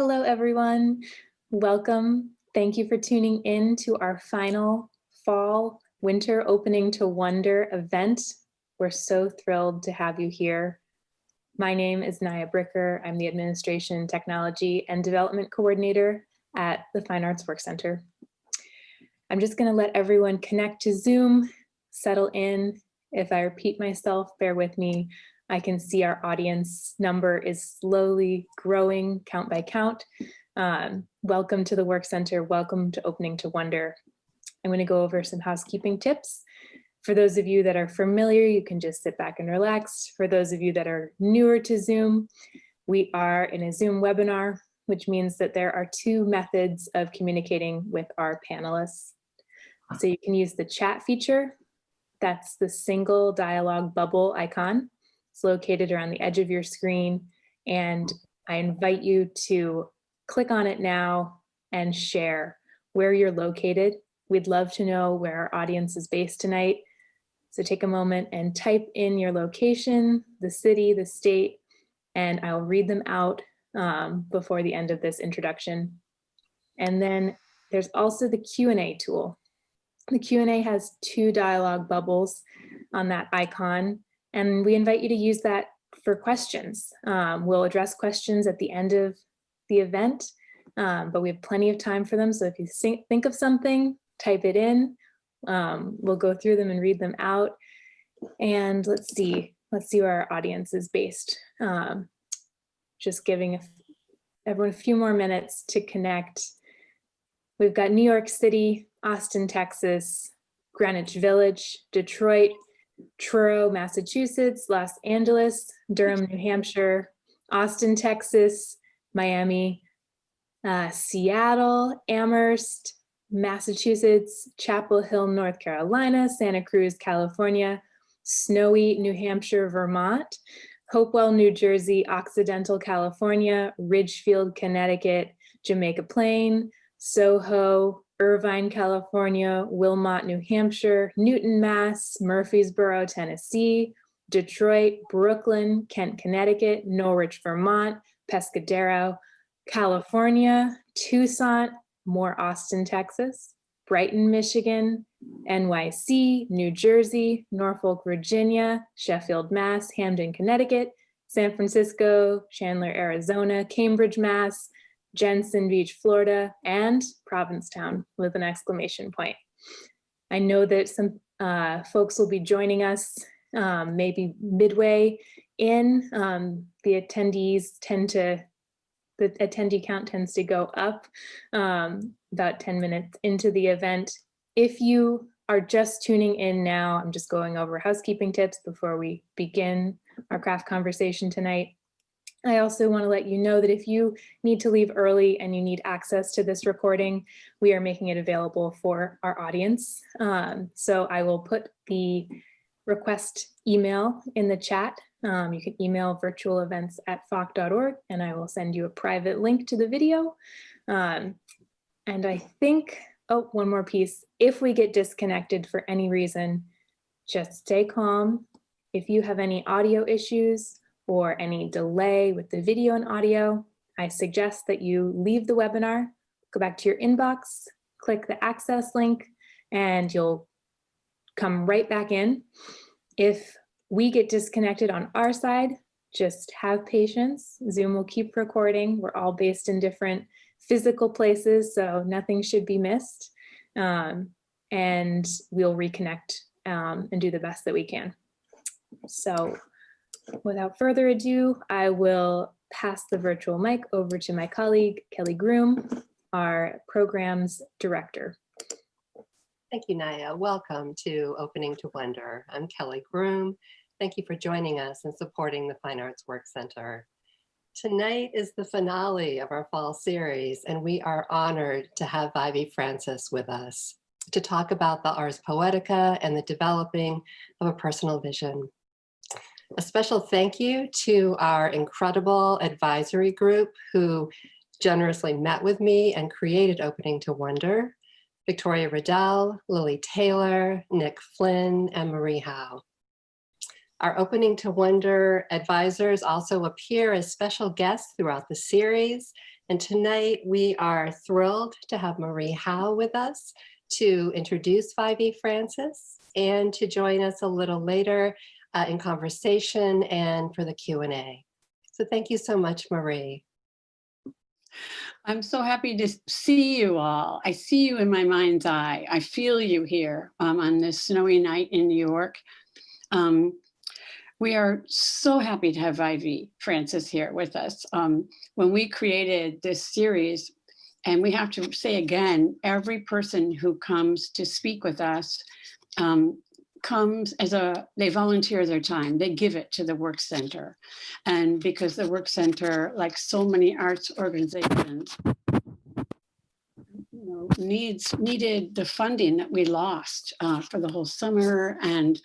Hello, everyone. Welcome. Thank you for tuning in to our final fall winter opening to Wonder event. We're so thrilled to have you here. My name is Naya Bricher. I'm the Administration, Technology, and Development Coordinator at the Fine Arts Work Center. I'm just going to let everyone connect to Zoom, settle in. If I repeat myself, bear with me. I can see our audience number is slowly growing count by count. Welcome to the Work Center. Welcome to Opening to Wonder. I'm going to go over some housekeeping tips. For those of you that are familiar, you can just sit back and relax. For those of you that are newer to Zoom, we are in a Zoom webinar, which means that there are two methods of communicating with our panelists. So you can use the chat feature. That's the single dialogue bubble icon. It's located around the edge of your screen, and I invite you to click on it now and share where you're located. We'd love to know where our audience is based tonight. So take a moment and type in your location, the city, the state, and I'll read them out before the end of this introduction. And then there's also the Q&A tool. The Q&A has two dialogue bubbles on that icon, and we invite you to use that for questions. We'll address questions at the end of the event, but we have plenty of time for them. So if you think of something, type it in. We'll go through them and read them out. And let's see where our audience is based. Just giving everyone a few more minutes to connect. We've got New York City, Austin, Texas, Greenwich Village, Detroit, Truro, Massachusetts, Los Angeles, Durham, New Hampshire, Austin, Texas, Miami, Seattle, Amherst, Massachusetts, Chapel Hill, North Carolina, Santa Cruz, California, snowy New Hampshire, Vermont, Hopewell, New Jersey, Occidental, California, Ridgefield, Connecticut, Jamaica Plain, Soho, Irvine, California, Wilmot, New Hampshire, Newton, Mass, Murfreesboro, Tennessee, Detroit, Brooklyn, Kent, Connecticut, Norwich, Vermont, Pescadero, California, Tucson, more Austin, Texas, Brighton, Michigan, NYC, New Jersey, Norfolk, Virginia, Sheffield, Mass, Hamden, Connecticut, San Francisco, Chandler, Arizona, Cambridge, Mass, Jensen Beach, Florida, and Provincetown with an exclamation point. I know that some folks will be joining us maybe midway in. The attendee count tends to go up about 10 minutes into the event. If you are just tuning in now, I'm just going over housekeeping tips before we begin our craft conversation tonight. I also want to let you know that if you need to leave early and you need access to this recording, we are making it available for our audience. So I will put the request email in the chat. You can email virtualevents@foc.org and I will send you a private link to the video. And I think, oh, one more piece. If we get disconnected for any reason, just stay calm. If you have any audio issues or any delay with the video and audio, I suggest that you leave the webinar, go back to your inbox, click the access link, and you'll come right back in. If we get disconnected on our side, just have patience. Zoom will keep recording. We're all based in different physical places, so nothing should be missed. And we'll reconnect and do the best that we can. So without further ado, I will pass the virtual mic over to my colleague, Kelle Groom, our programs director. Thank you, Naya. Welcome to Opening to Wonder. I'm Kelle Groom. Thank you for joining us and supporting the Fine Arts Work Center. Tonight is the finale of our fall series, and we are honored to have Vievee Francis with us to talk about the Ars Poetica and the developing of a personal vision. A special thank you to our incredible advisory group who generously met with me and created Opening to Wonder: Victoria Riddell, Lili Taylor, Nick Flynn, and Marie Hough. Our Opening to Wonder advisors also appear as special guests throughout the series, And tonight we are thrilled to have Marie Hough with us to introduce Vievee Francis and to join us a little later in conversation and for the Q&A. So thank you so much, Marie. I'm so happy to see you all. I see you in my mind's eye. I feel you here on this snowy night in New York. We are so happy to have Vievee Francis here with us. When we created this series, and we have to say again, every person who comes to speak with us comes they volunteer their time, they give it to the Work Center. And because the Work Center, like so many arts organizations, needed the funding that we lost for the whole summer. And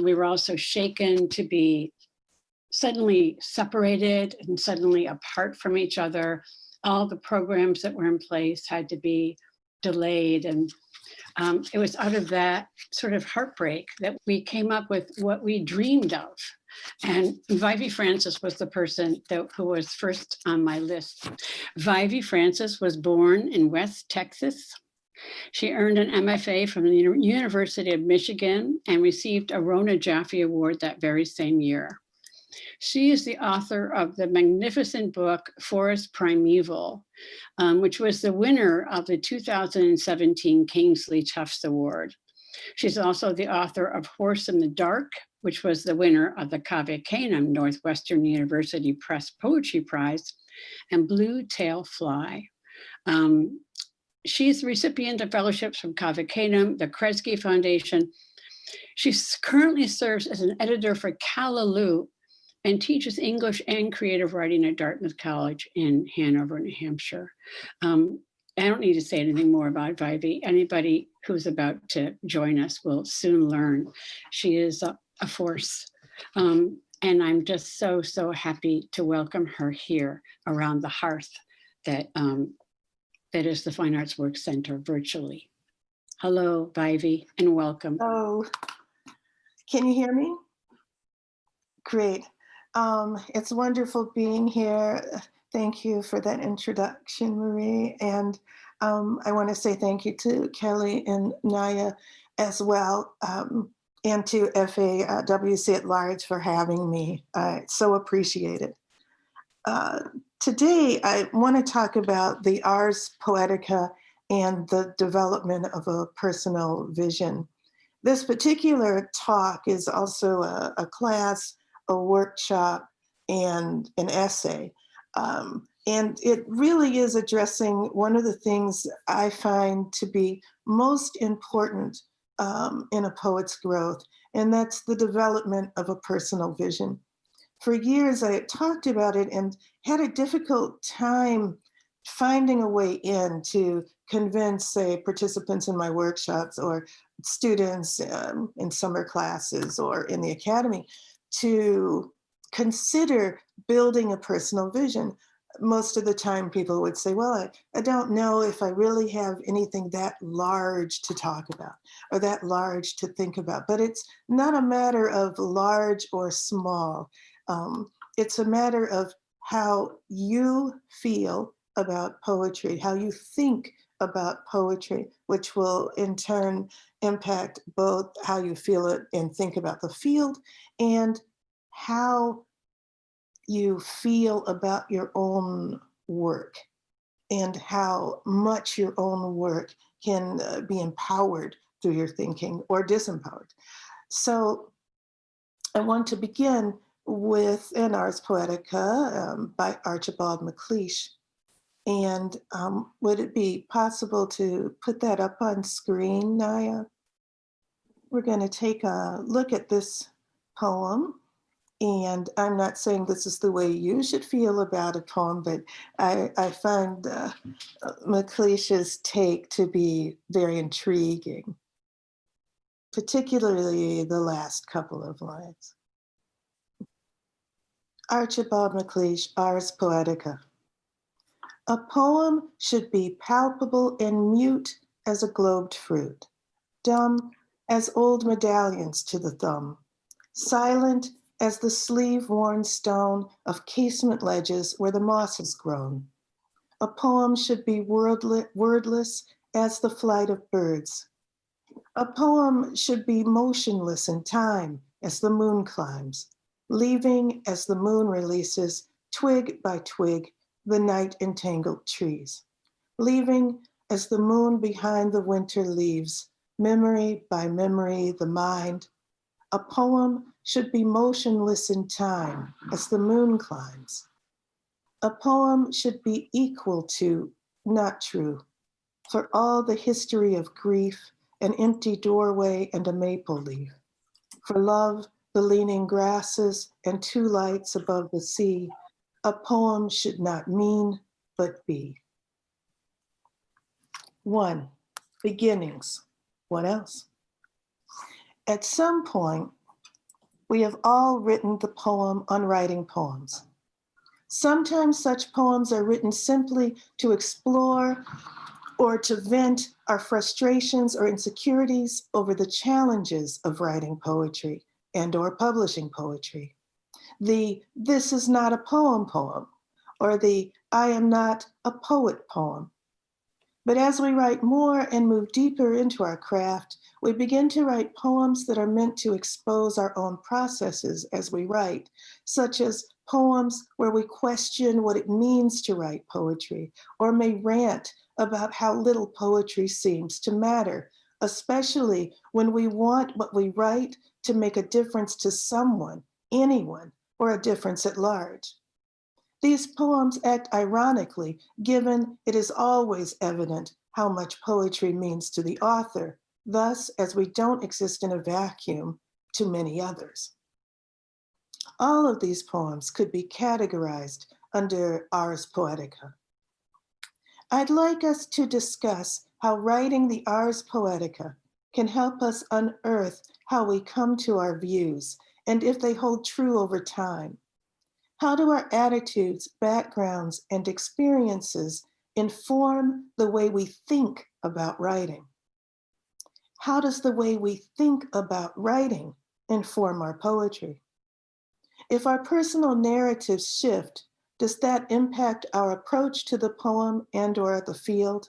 we were also shaken to be suddenly separated and suddenly apart from each other. All the programs that were in place had to be delayed. And it was out of that sort of heartbreak that we came up with what we dreamed of. And Vievee Francis was the person who was first on my list. Vievee Francis was born in West Texas. She earned an MFA from the University of Michigan and received a Rona Jaffe Award that very same year. She is the author of the magnificent book, Forest Primeval, which was the winner of the 2017 Kingsley Tufts Award. She's also the author of Horse in the Dark, which was the winner of the Cave Canem Northwestern University Press Poetry Prize, and Blue Tail Fly. She's the recipient of fellowships from Cave Canem, the Kresge Foundation. She currently serves as an editor for Kelle and teaches English and creative writing at Dartmouth College in Hanover, New Hampshire. I don't need to say anything more about Vievee. Anybody who's about to join us will soon learn. She is a force. And I'm just so, so happy to welcome her here around the hearth that is the Fine Arts Work Center virtually. Hello, Vievee, and welcome. Oh, can you hear me? Great. It's wonderful being here. Thank you for that introduction, Marie. And I want to say thank you to Kelle and Naya as well, and to FAWC at large for having me. I so appreciate it. Today, I want to talk about the Ars Poetica and the development of a personal vision. This particular talk is also a class, a workshop, and an essay. And it really is addressing one of the things I find to be most important in a poet's growth, and that's the development of a personal vision. For years, I had talked about it and had a difficult time finding a way in to convince, say, participants in my workshops or students in summer classes or in the academy to consider building a personal vision. Most of the time people would say, well, I don't know if I really have anything that large to talk about or that large to think about, but it's not a matter of large or small. It's a matter of how you feel about poetry, how you think about poetry, which will in turn impact both how you feel it and think about the field and how you feel about your own work and how much your own work can be empowered through your thinking or disempowered. So I want to begin with an Ars Poetica by Archibald MacLeish. And would it be possible to put that up on screen, Naya? We're going to take a look at this poem. And I'm not saying this is the way you should feel about a poem, but I find MacLeish's take to be very intriguing, particularly the last couple of lines. Archibald MacLeish, Ars Poetica. A poem should be palpable and mute as a globed fruit, dumb as old medallions to the thumb, silent as the sleeve-worn stone of casement ledges where the moss has grown, A poem should be wordless as the flight of birds. A poem should be motionless in time as the moon climbs, leaving as the moon releases, twig by twig, the night entangled trees. Leaving as the moon behind the winter leaves, memory by memory, the mind. A poem should be motionless in time as the moon climbs. A poem should be equal to, not true, for all the history of grief, an empty doorway and a maple leaf. For love, the leaning grasses and two lights above the sea, a poem should not mean, but be. 1, beginnings. What else? At some point, we have all written the poem on writing poems. Sometimes such poems are written simply to explore or to vent our frustrations or insecurities over the challenges of writing poetry and or publishing poetry. The "this is not a poem" poem, or the "I am not a poet" poem. But as we write more and move deeper into our craft, we begin to write poems that are meant to expose our own processes as we write, such as poems where we question what it means to write poetry, or may rant about how little poetry seems to matter, especially when we want what we write to make a difference to someone, anyone, or a difference at large. These poems act ironically, given it is always evident how much poetry means to the author, thus, as we don't exist in a vacuum, to many others. All of these poems could be categorized under Ars Poetica. I'd like us to discuss how writing the Ars Poetica can help us unearth how we come to our views and if they hold true over time. How do our attitudes, backgrounds, and experiences inform the way we think about writing? How does the way we think about writing inform our poetry? If our personal narratives shift, does that impact our approach to the poem and/or the field?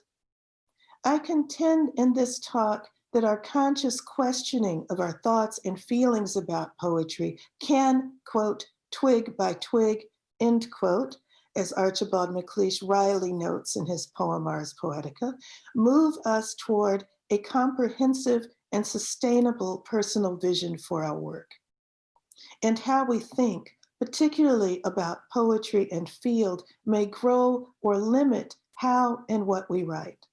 I contend in this talk that our conscious questioning of our thoughts and feelings about poetry can, quote, twig by twig, end quote, as Archibald MacLeish Riley notes in his poem Ars Poetica, move us toward a comprehensive and sustainable personal vision for our work. And how we think, particularly about poetry and field, may grow or limit how and what we write.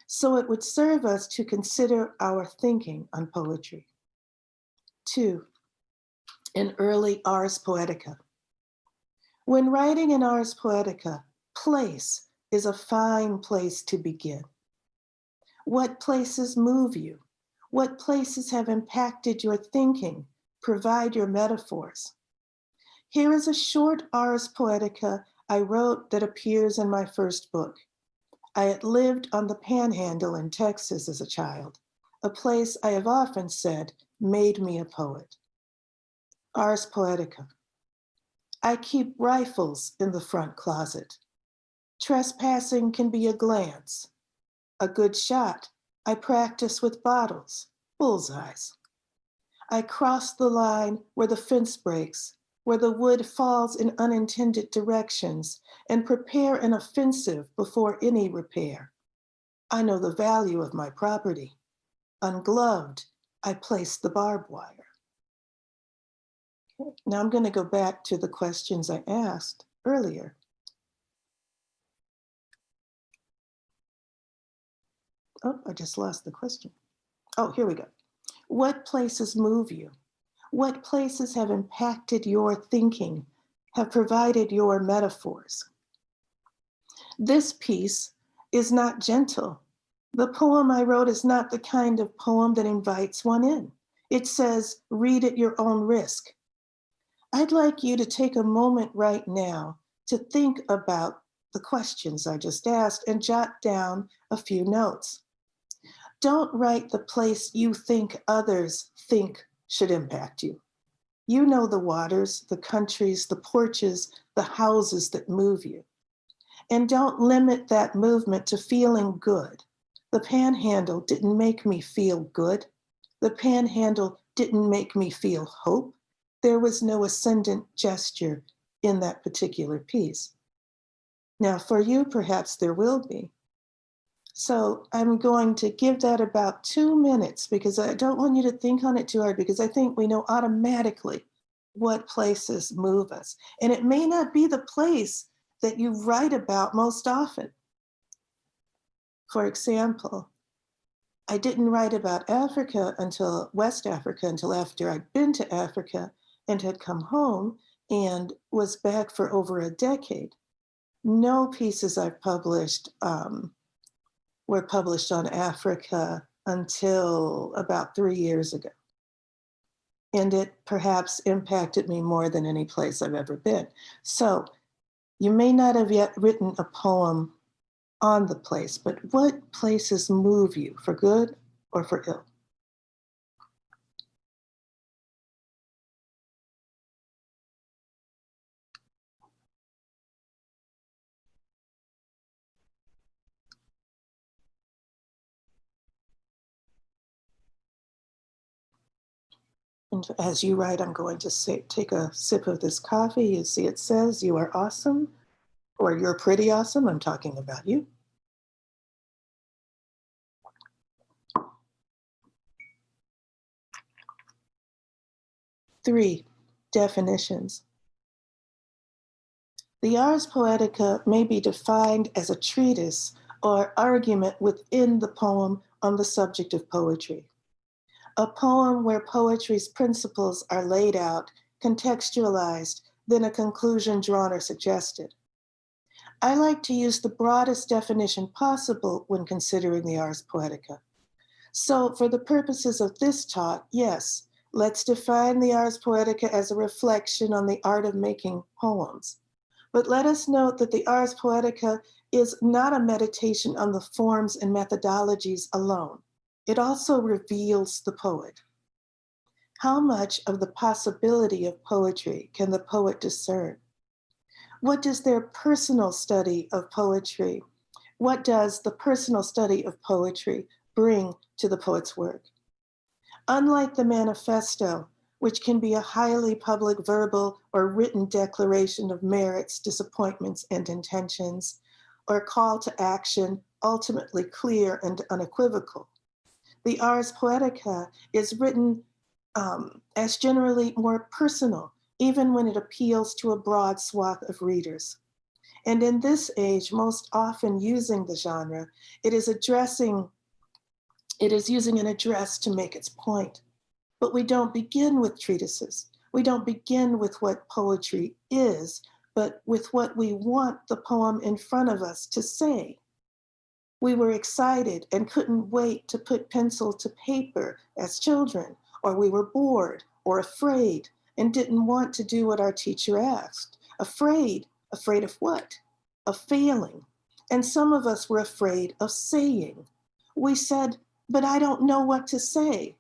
So it would serve us to consider our thinking on poetry. 2, in early Ars Poetica. When writing in Ars Poetica, place is a fine place to begin. What places move you? What places have impacted your thinking? Provide your metaphors. Here is a short Ars Poetica I wrote that appears in my first book. I had lived on the Panhandle in Texas as a child, a place I have often said made me a poet. Ars Poetica. I keep rifles in the front closet. Trespassing can be a glance. A good shot, I practice with bottles, bullseyes. I cross the line where the fence breaks, where the wood falls in unintended directions, and prepare an offensive before any repair. I know the value of my property. Ungloved, I place the barbed wire. Okay. Now I'm going to go back to the questions I asked earlier. Oh, I just lost the question. Oh, here we go. What places move you? What places have impacted your thinking, have provided your metaphors? This piece is not gentle. The poem I wrote is not the kind of poem that invites one in. It says, read at your own risk. I'd like you to take a moment right now to think about the questions I just asked and jot down a few notes. Don't write the place you think others think should impact you. You know the waters, the countries, the porches, the houses that move you. And don't limit that movement to feeling good. The panhandle didn't make me feel good. The panhandle didn't make me feel hope. There was no ascendant gesture in that particular piece. Now, for you, perhaps there will be. So I'm going to give that about 2 minutes because I don't want you to think on it too hard because I think we know automatically what places move us. And it may not be the place that you write about most often. For example, I didn't write about West Africa until after I'd been to Africa and had come home and was back for over a decade. No pieces I've published were published on Africa until about 3 years ago. And it perhaps impacted me more than any place I've ever been. So you may not have yet written a poem on the place, but what places move you for good or for ill? And as you write, I'm going to take a sip of this coffee. You see it says you are awesome or you're pretty awesome. I'm talking about you. 3 definitions. The Ars Poetica may be defined as a treatise or argument within the poem on the subject of poetry. A poem where poetry's principles are laid out, contextualized, then a conclusion drawn or suggested. I like to use the broadest definition possible when considering the Ars Poetica. So for the purposes of this talk, yes, let's define the Ars Poetica as a reflection on the art of making poems. But let us note that the Ars Poetica is not a meditation on the forms and methodologies alone. It also reveals the poet. How much of the possibility of poetry can the poet discern? What does their personal study of poetry, what does the personal study of poetry bring to the poet's work? Unlike the manifesto, which can be a highly public verbal or written declaration of merits, disappointments, and intentions, or call to action, ultimately clear and unequivocal, the Ars Poetica is written as generally more personal, even when it appeals to a broad swath of readers. And in this age, most often using the genre, it is using an address to make its point. But we don't begin with treatises. We don't begin with what poetry is, but with what we want the poem in front of us to say. We were excited and couldn't wait to put pencil to paper as children, or we were bored or afraid and didn't want to do what our teacher asked. Afraid of what? Of failing. And some of us were afraid of saying. We said, but I don't know what to say.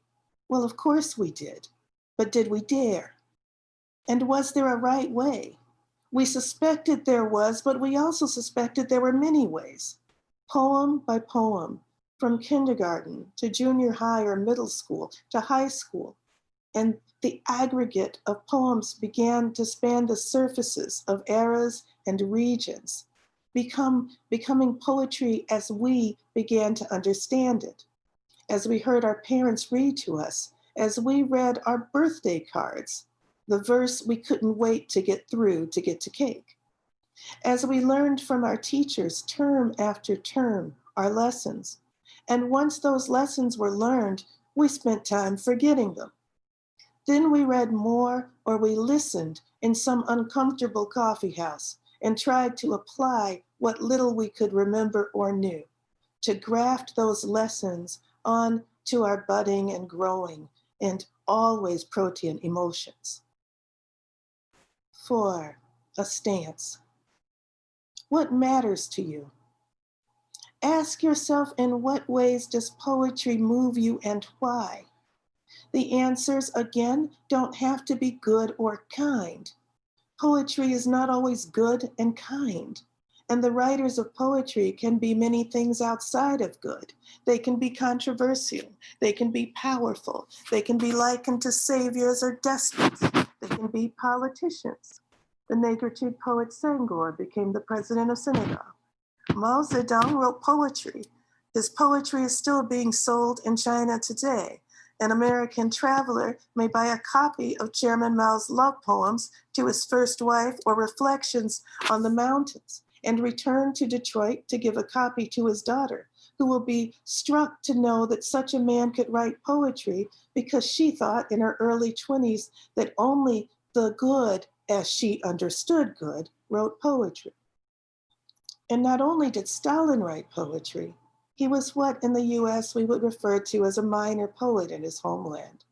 Well, of course we did, but did we dare? And was there a right way? We suspected there was, but we also suspected there were many ways. Poem by poem, from kindergarten to junior high or middle school to high school. And the aggregate of poems began to span the surfaces of eras and regions, becoming poetry as we began to understand it. As we heard our parents read to us, as we read our birthday cards, the verse we couldn't wait to get through to get to cake. As we learned from our teachers term after term, our lessons. And once those lessons were learned, we spent time forgetting them. Then we read more or we listened in some uncomfortable coffee house and tried to apply what little we could remember or knew, to graft those lessons on to our budding and growing and always protean emotions. 4, a stance. What matters to you? Ask yourself, in what ways does poetry move you and why? The answers, again, don't have to be good or kind. Poetry is not always good and kind. And the writers of poetry can be many things outside of good. They can be controversial. They can be powerful. They can be likened to saviors or despots. They can be politicians. The Negritude poet Senghor became the president of Senegal. Mao Zedong wrote poetry. His poetry is still being sold in China today. An American traveler may buy a copy of Chairman Mao's love poems to his first wife or reflections on the mountains and return to Detroit to give a copy to his daughter, who will be struck to know that such a man could write poetry because she thought in her early 20s that only the good, as she understood good, wrote poetry. And not only did Stalin write poetry, he was what in the US we would refer to as a minor poet in his homeland.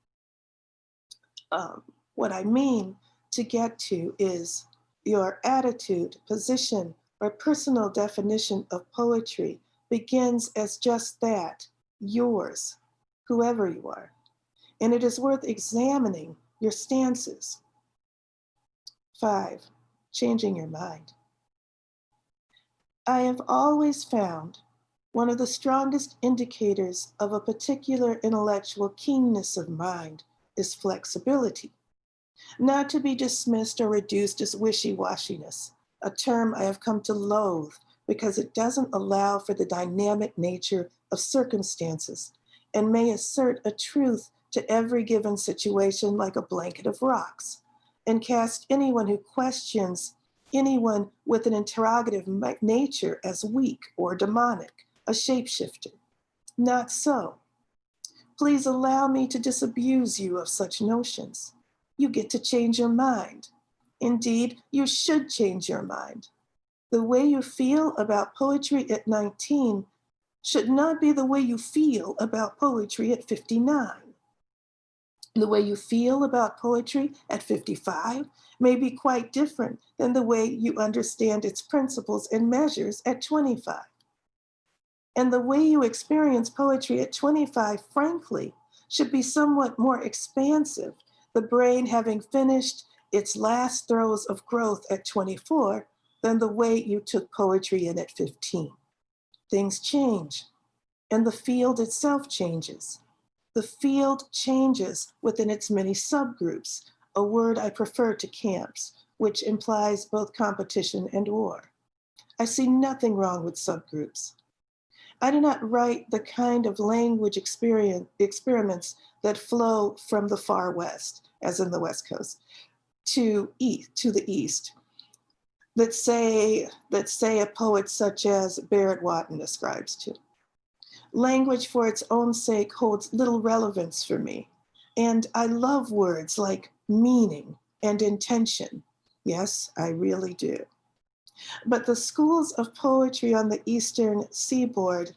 What I mean to get to is your attitude, position, or personal definition of poetry begins as just that, yours, whoever you are. And it is worth examining your stances. 5, changing your mind. I have always found one of the strongest indicators of a particular intellectual keenness of mind is flexibility, not to be dismissed or reduced as wishy-washiness, a term I have come to loathe because it doesn't allow for the dynamic nature of circumstances and may assert a truth to every given situation like a blanket of rocks and cast anyone who questions anyone with an interrogative nature as weak or demonic, a shapeshifter. Not so. Please allow me to disabuse you of such notions. You get to change your mind. Indeed, you should change your mind. The way you feel about poetry at 19 should not be the way you feel about poetry at 59. The way you feel about poetry at 55 may be quite different than the way you understand its principles and measures at 25. And the way you experience poetry at 25, frankly, should be somewhat more expansive, the brain having finished its last throes of growth at 24 than the way you took poetry in at 15. Things change, and the field itself changes. The field changes within its many subgroups, a word I prefer to camps, which implies both competition and war. I see nothing wrong with subgroups. I do not write the kind of language experiments that flow from the far west, as in the West Coast, to the east, that say a poet such as Barrett Watton ascribes to. Language for its own sake holds little relevance for me, and I love words like meaning and intention. Yes, I really do. But the schools of poetry on the Eastern Seaboard,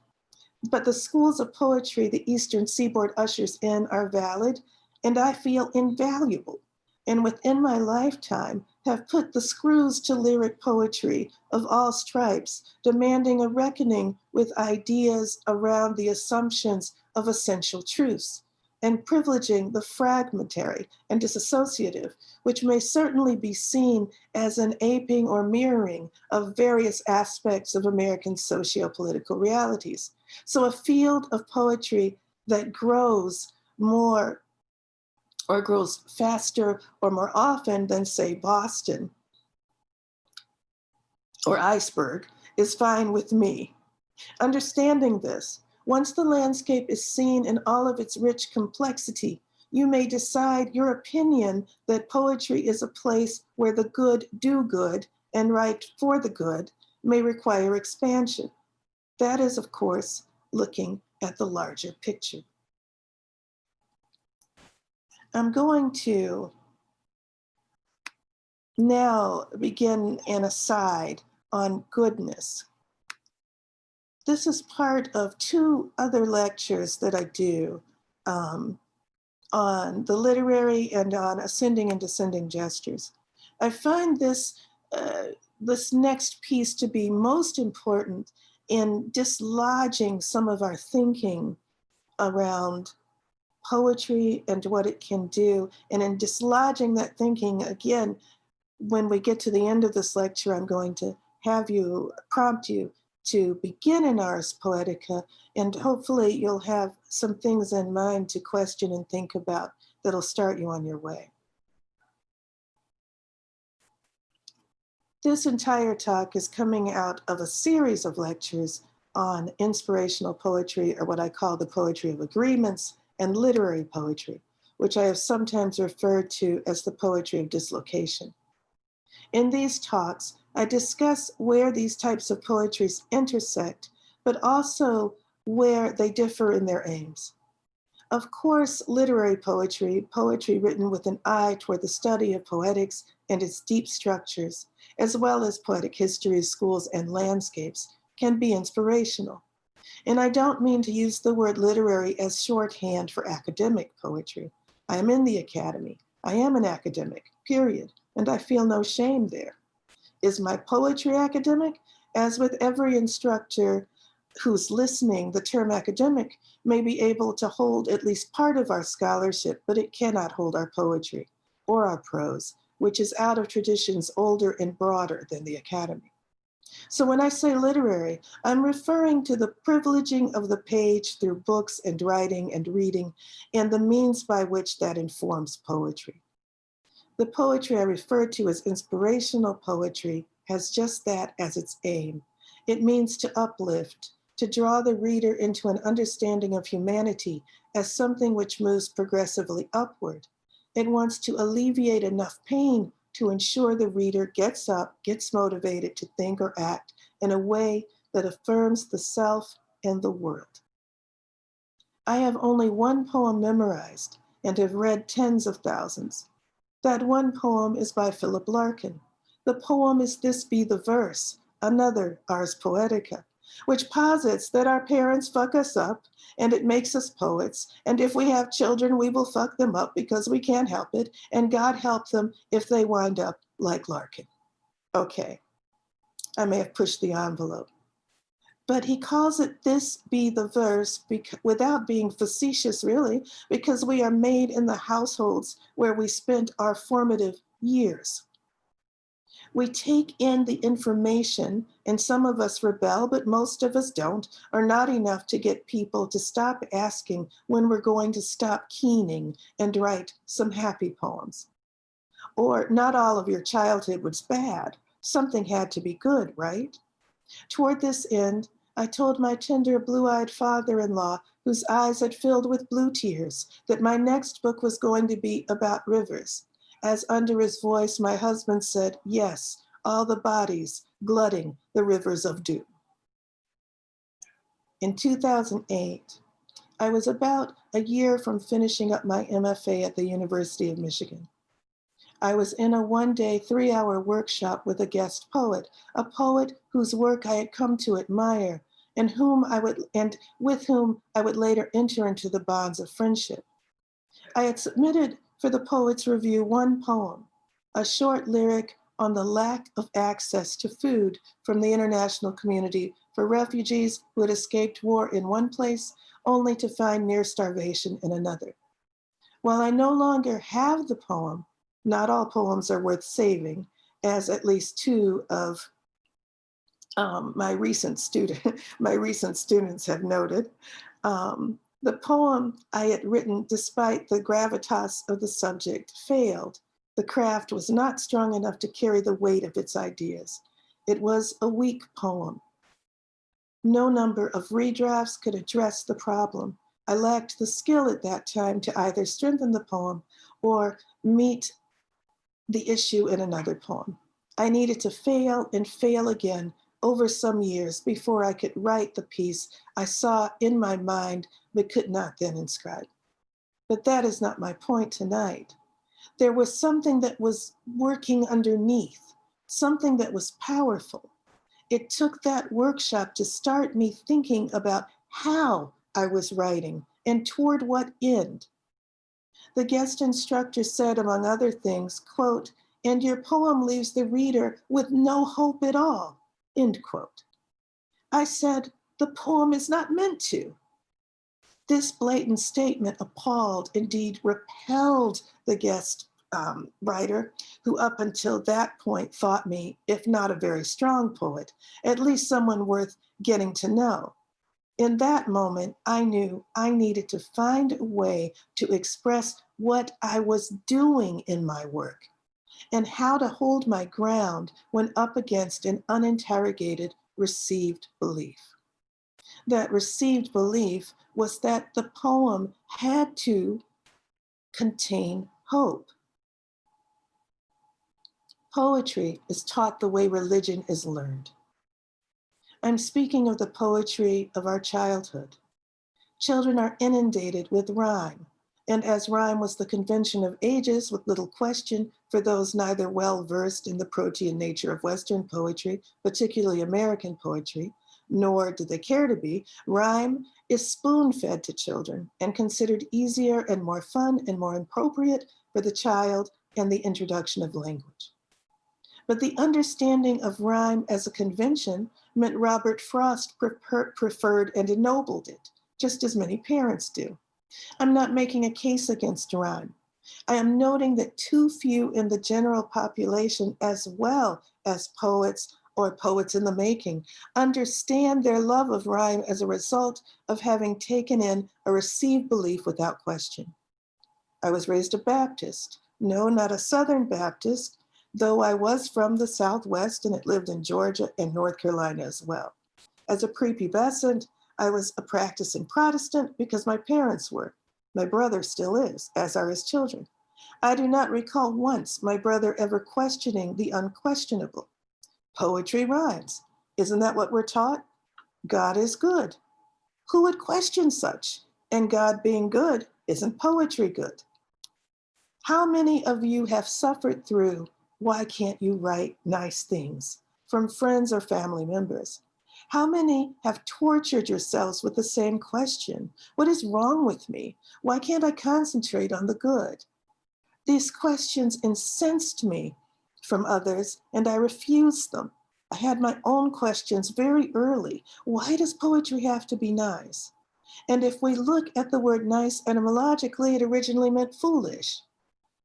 the Eastern Seaboard ushers in are valid, and I feel invaluable. And within my lifetime, have put the screws to lyric poetry of all stripes, demanding a reckoning with ideas around the assumptions of essential truths, and privileging the fragmentary and disassociative, which may certainly be seen as an aping or mirroring of various aspects of American socio-political realities. So a field of poetry that grows more or grows faster or more often than, say, Boston or Iceberg is fine with me. Understanding this, once the landscape is seen in all of its rich complexity, you may decide your opinion that poetry is a place where the good do good and write for the good may require expansion. That is, of course, looking at the larger picture. I'm going to now begin an aside on goodness. This is part of 2 other lectures that I do on the literary and on ascending and descending gestures. I find this next piece to be most important in dislodging some of our thinking around poetry and what it can do. And in dislodging that thinking, again, when we get to the end of this lecture, I'm going to prompt you to begin in Ars Poetica, and hopefully you'll have some things in mind to question and think about that'll start you on your way. This entire talk is coming out of a series of lectures on inspirational poetry, or what I call the poetry of agreements, and literary poetry, which I have sometimes referred to as the poetry of dislocation. In these talks, I discuss where these types of poetries intersect, but also where they differ in their aims. Of course, literary poetry, poetry written with an eye toward the study of poetics and its deep structures, as well as poetic histories, schools, and landscapes, can be inspirational. And I don't mean to use the word literary as shorthand for academic poetry. I am in the academy. I am an academic, period, and I feel no shame there. Is my poetry academic? As with every instructor who's listening, the term academic may be able to hold at least part of our scholarship, but it cannot hold our poetry or our prose, which is out of traditions older and broader than the academy. So when I say literary, I'm referring to the privileging of the page through books and writing and reading, and the means by which that informs poetry. The poetry I refer to as inspirational poetry has just that as its aim. It means to uplift, to draw the reader into an understanding of humanity as something which moves progressively upward. It wants to alleviate enough pain to ensure the reader gets up, gets motivated to think or act in a way that affirms the self and the world. I have only one poem memorized and have read tens of thousands. That one poem is by Philip Larkin. The poem is This Be the Verse, another Ars Poetica, which posits that our parents fuck us up and it makes us poets. And if we have children, we will fuck them up because we can't help it. And God help them if they wind up like Larkin. Okay, I may have pushed the envelope. But he calls it This Be the Verse without being facetious, really, because we are made in the households where we spent our formative years. We take in the information, and some of us rebel, but most of us don't, or not enough to get people to stop asking when we're going to stop keening and write some happy poems. Or not all of your childhood was bad. Something had to be good, right? Toward this end, I told my tender blue-eyed father-in-law, whose eyes had filled with blue tears, that my next book was going to be about rivers. As under his voice, my husband said, yes, all the bodies glutting the rivers of doom. In 2008, I was about a year from finishing up my MFA at the University of Michigan. I was in a one-day, 3-hour workshop with a guest poet, a poet whose work I had come to admire and with whom I would later enter into the bonds of friendship. I had submitted for the Poets Review one poem, a short lyric on the lack of access to food from the international community for refugees who had escaped war in one place only to find near starvation in another. While I no longer have the poem, not all poems are worth saving, as at least two of my recent students have noted. The poem I had written, despite the gravitas of the subject, failed. The craft was not strong enough to carry the weight of its ideas. It was a weak poem. No number of redrafts could address the problem. I lacked the skill at that time to either strengthen the poem or meet the issue in another poem. I needed to fail and fail again over some years before I could write the piece I saw in my mind but could not then inscribe. But that is not my point tonight. There was something that was working underneath, something that was powerful. It took that workshop to start me thinking about how I was writing and toward what end. The guest instructor said, among other things, quote, "And your poem leaves the reader with no hope at all," end quote. I said, the poem is not meant to. This blatant statement appalled, indeed repelled the guest writer who up until that point thought me, if not a very strong poet, at least someone worth getting to know. In that moment, I knew I needed to find a way to express what I was doing in my work and how to hold my ground when up against an uninterrogated received belief. That received belief was that the poem had to contain hope. Poetry is taught the way religion is learned. I'm speaking of the poetry of our childhood. Children are inundated with rhyme, and as rhyme was the convention of ages, with little question for those neither well versed in the protean nature of Western poetry, particularly American poetry, nor do they care to be, rhyme is spoon-fed to children and considered easier and more fun and more appropriate for the child and the introduction of language. But the understanding of rhyme as a convention meant Robert Frost preferred and ennobled it, just as many parents do. I'm not making a case against rhyme. I am noting that too few in the general population, as well as poets or poets in the making, understand their love of rhyme as a result of having taken in a received belief without question. I was raised a Baptist. No, not a Southern Baptist, though I was from the Southwest and had lived in Georgia and North Carolina as well. As a prepubescent, I was a practicing Protestant because my parents were. My brother still is, as are his children. I do not recall once my brother ever questioning the unquestionable. Poetry rhymes. Isn't that what we're taught? God is good. Who would question such? And God being good, isn't poetry good? How many of you have suffered through, why can't you write nice things, from friends or family members? How many have tortured yourselves with the same question? What is wrong with me? Why can't I concentrate on the good? These questions incensed me from others, and I refused them. I had my own questions very early. Why does poetry have to be nice? And if we look at the word nice etymologically, it originally meant foolish.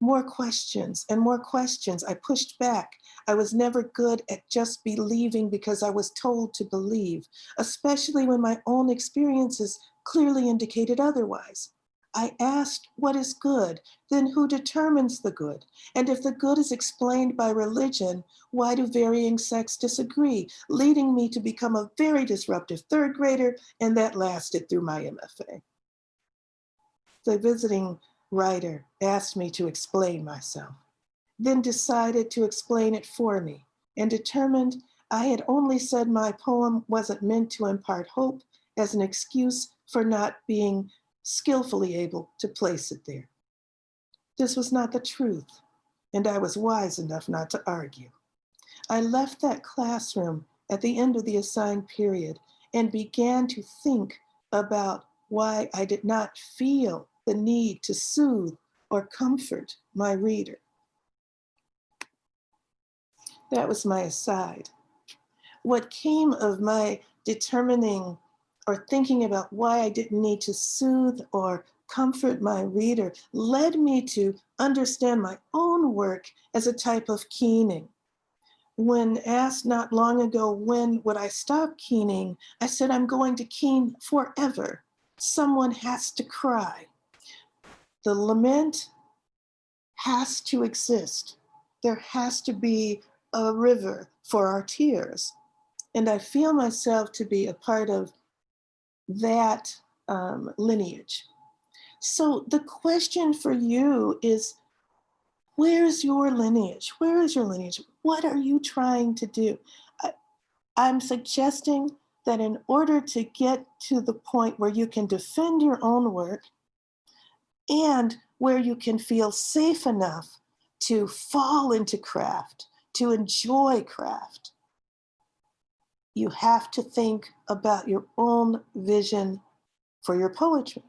More questions and more questions. I pushed back. I was never good at just believing because I was told to believe, especially when my own experiences clearly indicated otherwise. I asked, what is good? Then who determines the good? And if the good is explained by religion, why do varying sects disagree? Leading me to become a very disruptive third grader, and that lasted through my MFA. The visiting writer asked me to explain myself, then decided to explain it for me, and determined I had only said my poem wasn't meant to impart hope as an excuse for not being skillfully able to place it there. This was not the truth, and I was wise enough not to argue. I left that classroom at the end of the assigned period and began to think about why I did not feel the need to soothe or comfort my reader. That was my aside. What came of my determining or thinking about why I didn't need to soothe or comfort my reader led me to understand my own work as a type of keening. When asked not long ago, when would I stop keening, I said, I'm going to keen forever. Someone has to cry. The lament has to exist. There has to be a river for our tears. And I feel myself to be a part of that lineage. So the question for you is, where's your lineage? Where is your lineage? What are you trying to do? I'm suggesting that in order to get to the point where you can defend your own work and where you can feel safe enough to fall into craft, to enjoy craft, you have to think about your own vision for your poetry.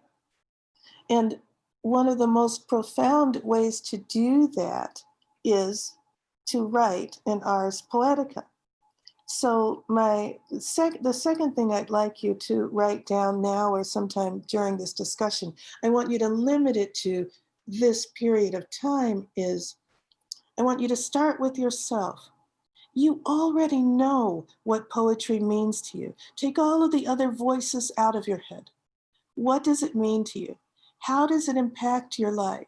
And one of the most profound ways to do that is to write in Ars Poetica. So the second thing I'd like you to write down now or sometime during this discussion, I want you to limit it to this period of time is I want you to start with yourself. You already know what poetry means to you. Take all of the other voices out of your head. What does it mean to you? How does it impact your life?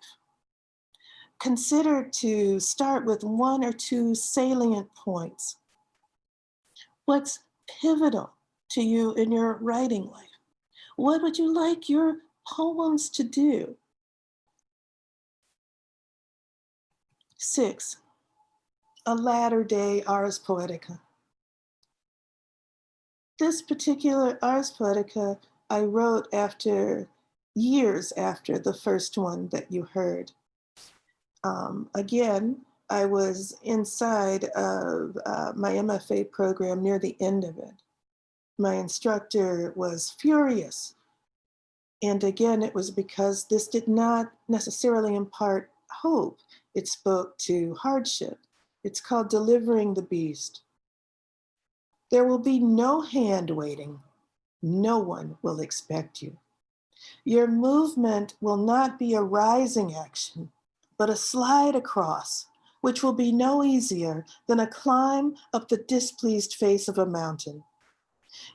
Consider to start with one or two salient points. What's pivotal to you in your writing life? What would you like your poems to do? 6, a latter-day Ars Poetica. This particular Ars Poetica I wrote years after the first one that you heard. Again, I was inside of my MFA program near the end of it. My instructor was furious. And again, it was because this did not necessarily impart hope. It spoke to hardship. It's called Delivering the Beast. There will be no hand waiting. No one will expect you. Your movement will not be a rising action, but a slide across, which will be no easier than a climb up the displeased face of a mountain.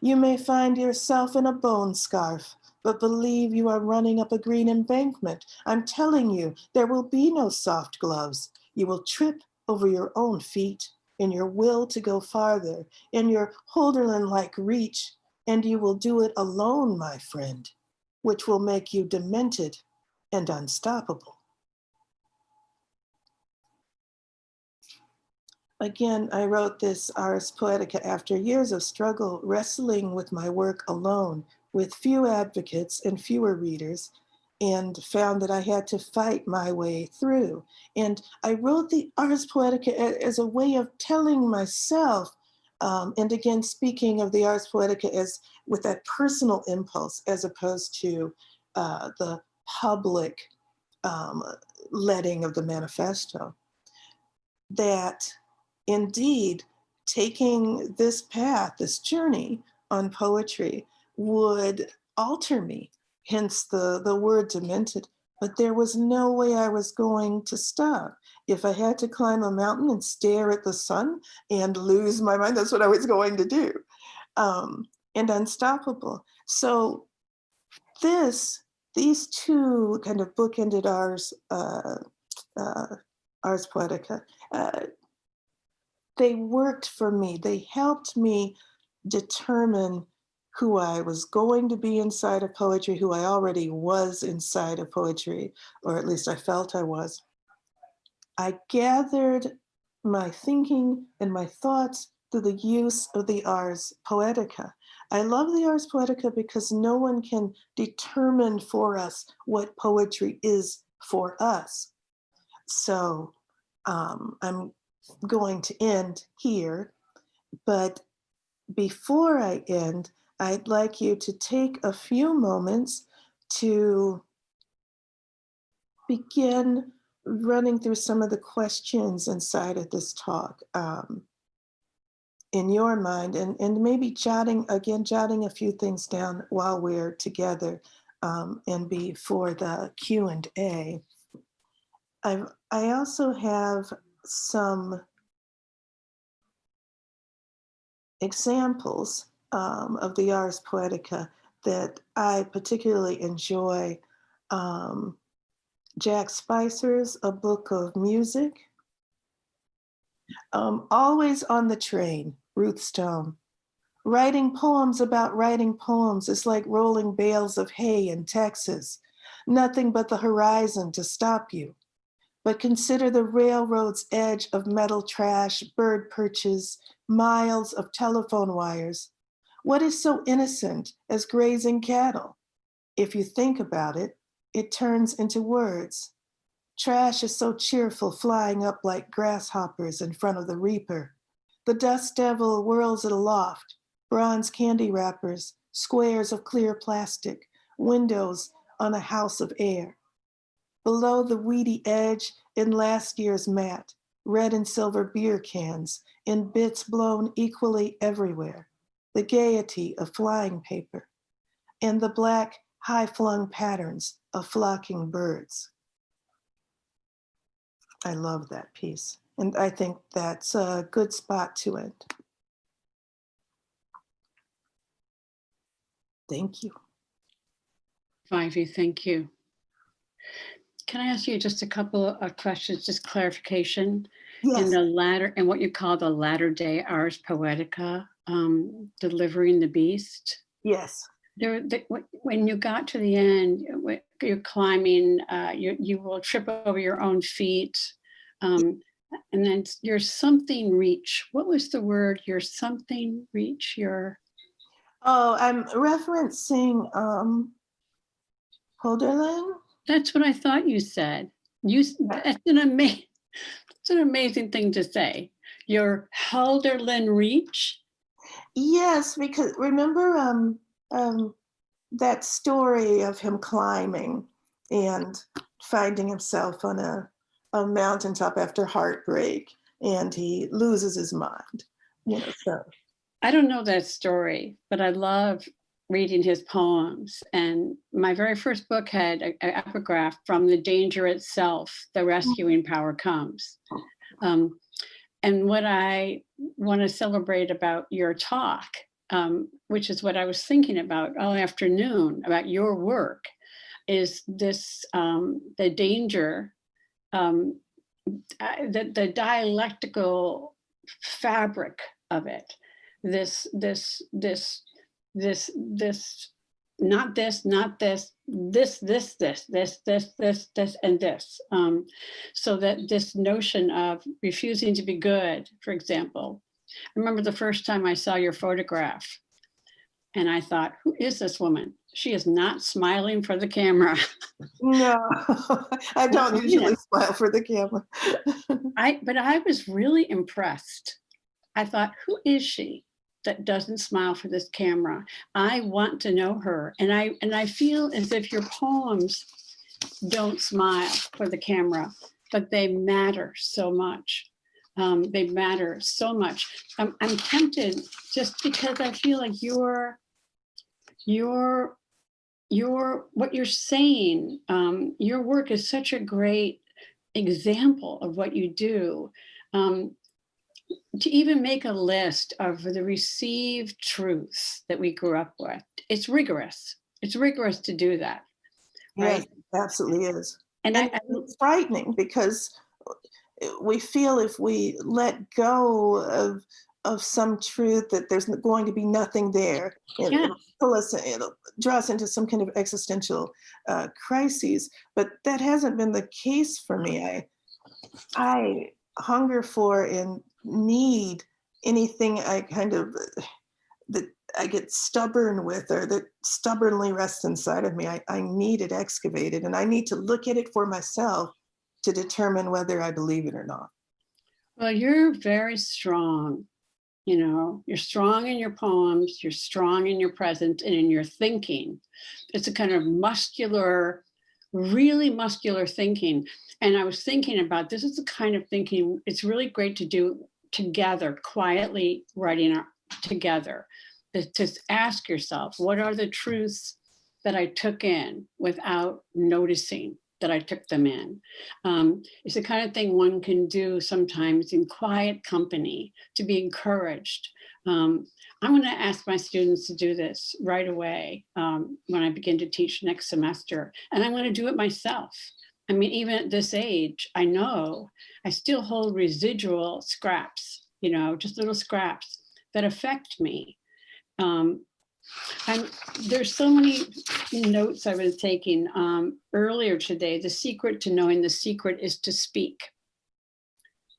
You may find yourself in a bone scarf, but believe you are running up a green embankment. I'm telling you, there will be no soft gloves. You will trip over your own feet in your will to go farther, in your Holderlin-like reach, and you will do it alone, my friend, which will make you demented and unstoppable. Again, I wrote this Ars Poetica after years of struggle, wrestling with my work alone, with few advocates and fewer readers, and found that I had to fight my way through. And I wrote the Ars Poetica as a way of telling myself, and again, speaking of the Ars Poetica as with that personal impulse, as opposed to the public letting of the manifesto, that indeed, taking this path, this journey on poetry would alter me, hence the word demented. But there was no way I was going to stop. If I had to climb a mountain and stare at the sun and lose my mind, that's what I was going to do. And unstoppable. So these two kind of bookended Ars Poetica, they worked for me. They helped me determine who I was going to be inside of poetry, who I already was inside of poetry, or at least I felt I was. I gathered my thinking and my thoughts through the use of the Ars Poetica. I love the Ars Poetica because no one can determine for us what poetry is for us. So I'm going to end here, but before I end, I'd like you to take a few moments to begin running through some of the questions inside of this talk in your mind, and maybe jotting a few things down while we're together and before the Q&A. I also have some examples of the Ars Poetica that I particularly enjoy. Jack Spicer's A Book of Music. Always on the Train, Ruth Stone. Writing poems about writing poems is like rolling bales of hay in Texas. Nothing but the horizon to stop you. But consider the railroad's edge of metal trash, bird perches, miles of telephone wires. What is so innocent as grazing cattle? If you think about it, it turns into words. Trash is so cheerful, flying up like grasshoppers in front of the reaper. The dust devil whirls it aloft, bronze candy wrappers, squares of clear plastic, windows on a house of air. Below the weedy edge, in last year's mat, red and silver beer cans, in bits blown equally everywhere, the gaiety of flying paper, and the black, high-flung patterns of flocking birds. I love that piece. And I think that's a good spot to end. Thank you. Vievee, thank you. Can I ask you just a couple of questions, just clarification? In Yes. the latter, and what you call the latter day Ars Poetica, delivering the beast. Yes. When you got to the end, you're climbing, you will trip over your own feet. And then your something reach. What was the word? Your something reach, your... Oh, I'm referencing Holderlin. That's what I thought you said. That's an amazing thing to say. Your Halderlin reach. Yes, because remember that story of him climbing and finding himself on a mountaintop after heartbreak, and he loses his mind. So I don't know that story, but I love reading his poems. And my very first book had an epigraph, "From the danger itself, the rescuing power comes." And what I want to celebrate about your talk, which is what I was thinking about all afternoon, about your work, is this, the danger, the dialectical fabric of it. This, not this, not this, this, and this. So that this notion of refusing to be good, for example. I remember the first time I saw your photograph and I thought, who is this woman? She is not smiling for the camera. no, I don't usually smile for the camera. But I was really impressed. I thought, who is she that doesn't smile for this camera? I want to know her. And I feel as if your poems don't smile for the camera, but they matter so much. They matter so much. I'm tempted, just because I feel like what you're saying, your work is such a great example of what you do. To even make a list of the received truths that we grew up with, it's rigorous. It's rigorous to do that, right? Yes, absolutely is. And it's frightening because we feel if we let go of some truth that there's going to be nothing there. It'll draw us into some kind of existential crises. But that hasn't been the case for me. I hunger for and need anything that I get stubborn with, or that stubbornly rests inside of me. I need it excavated, and I need to look at it for myself to determine whether I believe it or not. Well, you're very strong. You're strong in your poems, you're strong in your presence and in your thinking. It's a kind of muscular, really muscular thinking. And I was thinking about, this is the kind of thinking it's really great to do together, quietly writing together. To ask yourself, what are the truths that I took in without noticing that I took them in? It's the kind of thing one can do sometimes in quiet company to be encouraged. I'm going to ask my students to do this right away when I begin to teach next semester, and I'm going to do it myself. I mean, even at this age, I know I still hold residual scraps, just little scraps that affect me. And there's so many notes I was taking earlier today. The secret to knowing the secret is to speak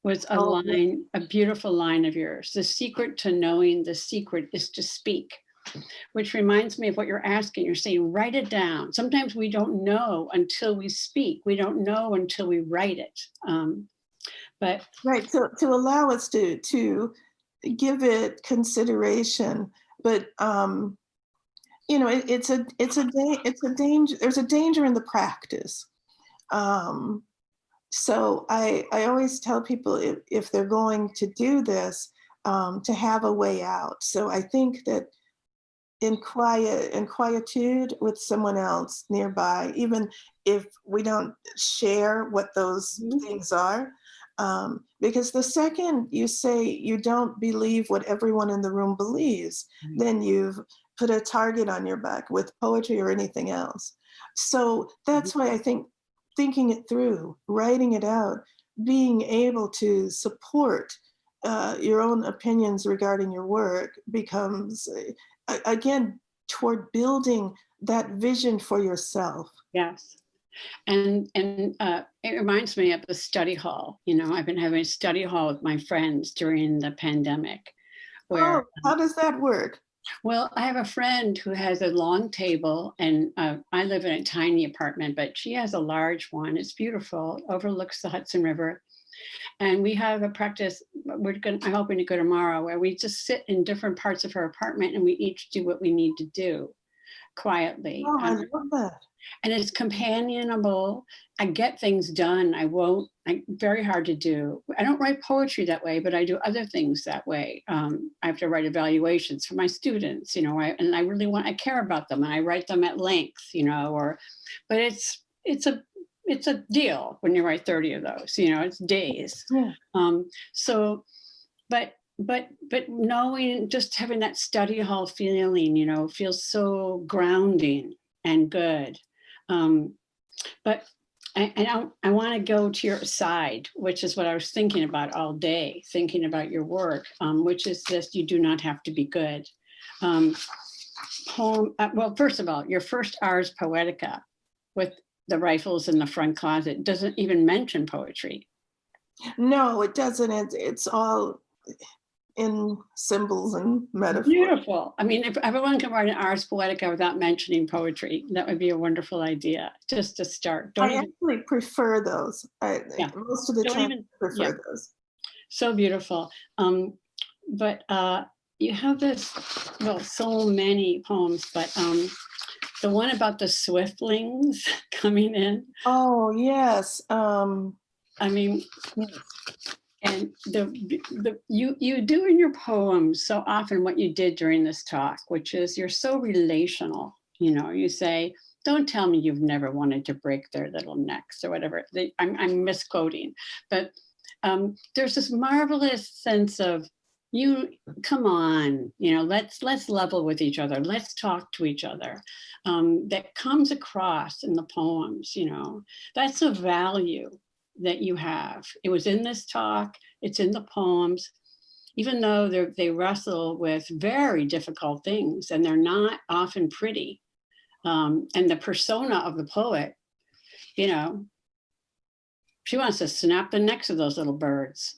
was a line, a beautiful line of yours. The secret to knowing the secret is to speak, which reminds me of what you're asking. You're saying, write it down. Sometimes we don't know until we speak. We don't know until we write it. But right, so to allow us to give it consideration, but it's a danger. There's a danger in the practice. So I always tell people, if they're going to do this, to have a way out. So I think that in quietude with someone else nearby, even if we don't share what those things are. Because the second you say you don't believe what everyone in the room believes, then you've put a target on your back with poetry or anything else. So that's why I think thinking it through, writing it out, being able to support your own opinions regarding your work becomes, again, toward building that vision for yourself. Yes. And it reminds me of the study hall. You know, I've been having a study hall with my friends during the pandemic. Where, how does that work? Well, I have a friend who has a long table, and I live in a tiny apartment, but she has a large one. It's beautiful, overlooks the Hudson River. And we have a practice, I'm hoping to go tomorrow, where we just sit in different parts of her apartment and we each do what we need to do quietly. Oh, I love that. And it's companionable. I get things done. Very hard to do. I don't write poetry that way, but I do other things that way. I have to write evaluations for my students, you know, and I care about them, and I write them at length, you know, but it's a deal when you write 30 of those, you know, it's days. Yeah. But knowing, just having that study hall feeling, you know, feels so grounding and good. But I want to go to your side, which is what I was thinking about all day, thinking about your work, which is this: you do not have to be good. Well, first of all, your first Ars Poetica with the rifles in the front closet doesn't even mention poetry. No, it doesn't. It's all in symbols and metaphors. Beautiful. I mean, if everyone can write an Ars Poetica without mentioning poetry, that would be a wonderful idea, just to start. I actually prefer those. Most of the time, I prefer those. So beautiful. But you have this, well, so many poems, but the one about the swiftlings coming in. Oh, yes. I mean, and you do in your poems so often what you did during this talk, which is you're so relational. You know, you say, don't tell me you've never wanted to break their little necks or whatever. I'm misquoting, but there's this marvelous sense of, come on, you know, let's level with each other. Let's talk to each other. That comes across in the poems, you know, that's a value that you have. It was in this talk, it's in the poems, even though they wrestle with very difficult things and they're not often pretty. And the persona of the poet, you know, she wants to snap the necks of those little birds.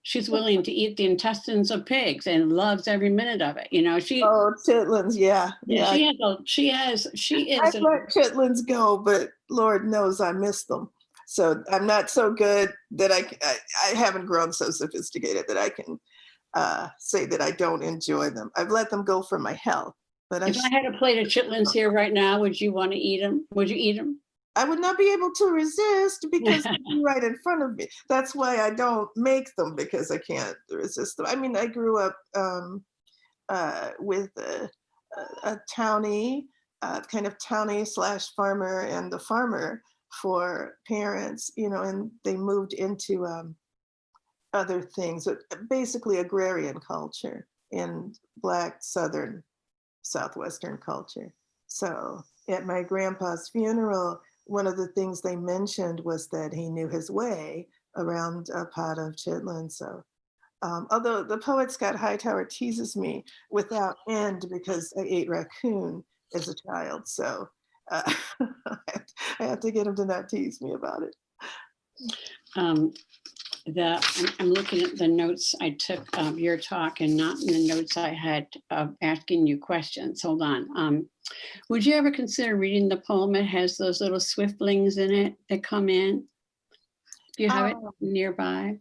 She's willing to eat the intestines of pigs and loves every minute of it. You know, chitlins, yeah. She is. I've let chitlins go, but Lord knows I miss them. So I'm not so good that I haven't grown so sophisticated that I can say that I don't enjoy them. I've let them go for my health. But if I had a plate of chitlins here right now, would you want to eat them? Would you eat them? I would not be able to resist because they're right in front of me. That's why I don't make them, because I can't resist them. I mean, I grew up with a townie, kind of townie / farmer, and the farmer for parents, you know, and they moved into other things, basically agrarian culture in Black Southwestern culture. So at my grandpa's funeral, one of the things they mentioned was that he knew his way around a pot of chitlins. So although the poet Scott Hightower teases me without end because I ate raccoon as a child. So I have to get him to not tease me about it. I'm looking at the notes I took of your talk and not in the notes I had asking you questions. Hold on. Would you ever consider reading the poem? It has those little swiftlings in it that come in. Do you have it nearby?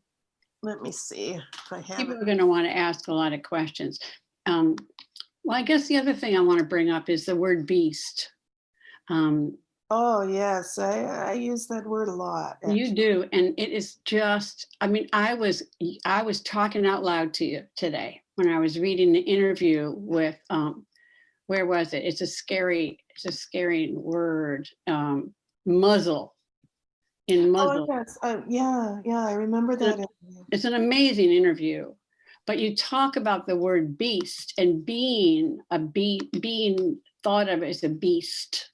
Let me see if I have People it. are going to want to ask a lot of questions. Well, I guess the other thing I want to bring up is the word beast. Oh, yes, I use that word a lot. Actually. You do, and it is just, I mean, I was talking out loud to you today when I was reading the interview with where was it? It's a scary word. Muzzle. In Muzzle. Oh, yes. Yeah, I remember that. It's an amazing interview. But you talk about the word beast and being thought of as a beast.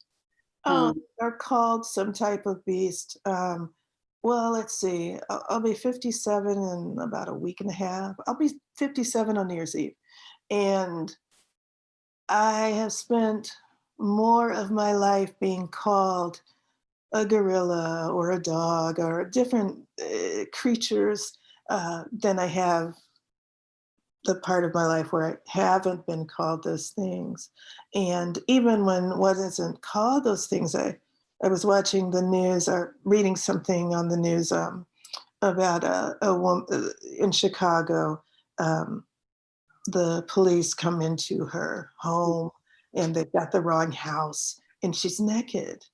They're called some type of beast. Well, let's see. I'll be 57 in about a week and a half. I'll be 57 on New Year's Eve. And I have spent more of my life being called a gorilla or a dog or different creatures than I have the part of my life where I haven't been called those things. And even when wasn't called those things, I was watching the news or reading something on the news about a woman in Chicago. The police come into her home and they've got the wrong house and she's naked.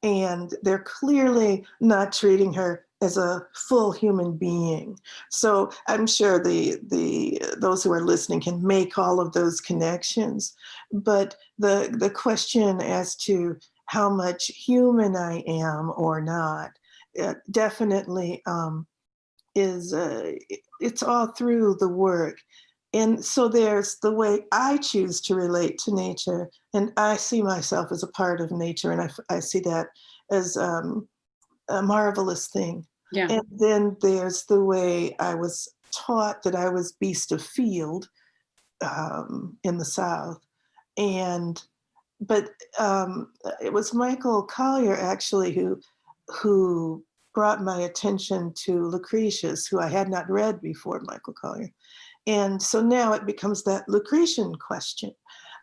And they're clearly not treating her as a full human being. So I'm sure those who are listening can make all of those connections. But the question as to how much human I am or not, definitely is it's all through the work. And so there's the way I choose to relate to nature, and I see myself as a part of nature, and I see that as a marvelous thing. Yeah. And then there's the way I was taught that I was beast of field in the South. But it was Michael Collier actually who brought my attention to Lucretius, who I had not read before Michael Collier. And so now it becomes that Lucretian question.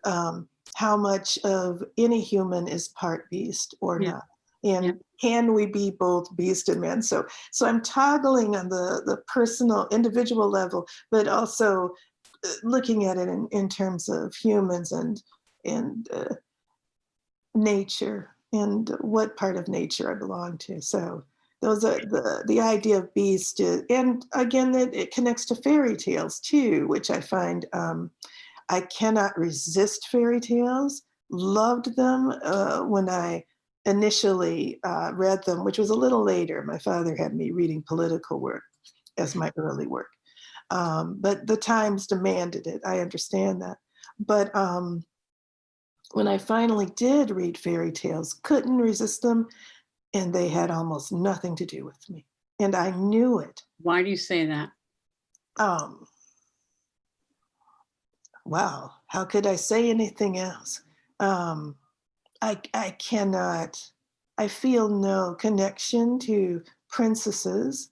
How much of any human is part beast or not? And can we be both beast and man? So I'm toggling on the personal, individual level, but also looking at it in terms of humans and nature and what part of nature I belong to. So those are the idea of beast, and again, it connects to fairy tales too, which I find I cannot resist fairy tales. Loved them when I initially read them, which was a little later. My father had me reading political work as my early work, but the times demanded it. I understand that, but when I finally did read fairy tales, couldn't resist them. And they had almost nothing to do with me. And I knew it. Why do you say that? Wow, how could I say anything else? I cannot, I feel no connection to princesses.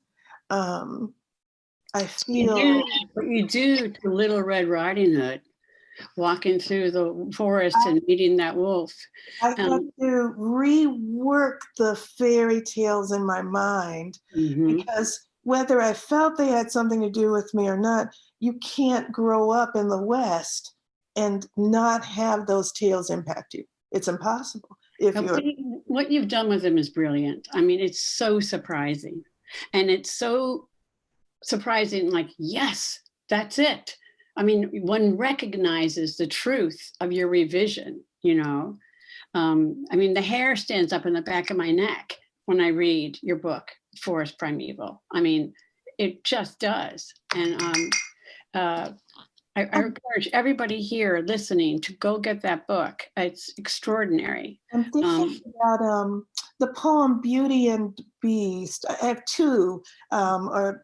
I feel. But you do to Little Red Riding Hood, walking through the forest and meeting that wolf. I have to rework the fairy tales in my mind because whether I felt they had something to do with me or not, you can't grow up in the West and not have those tales impact you. It's impossible. What you've done with them is brilliant. I mean, it's so surprising. And it's so surprising, like, yes, that's it. I mean, one recognizes the truth of your revision, you know. I mean, the hair stands up in the back of my neck when I read your book, Forest Primeval. I mean, it just does. And I encourage everybody here listening to go get that book. It's extraordinary. I'm thinking about the poem Beauty and Beast. I have two, or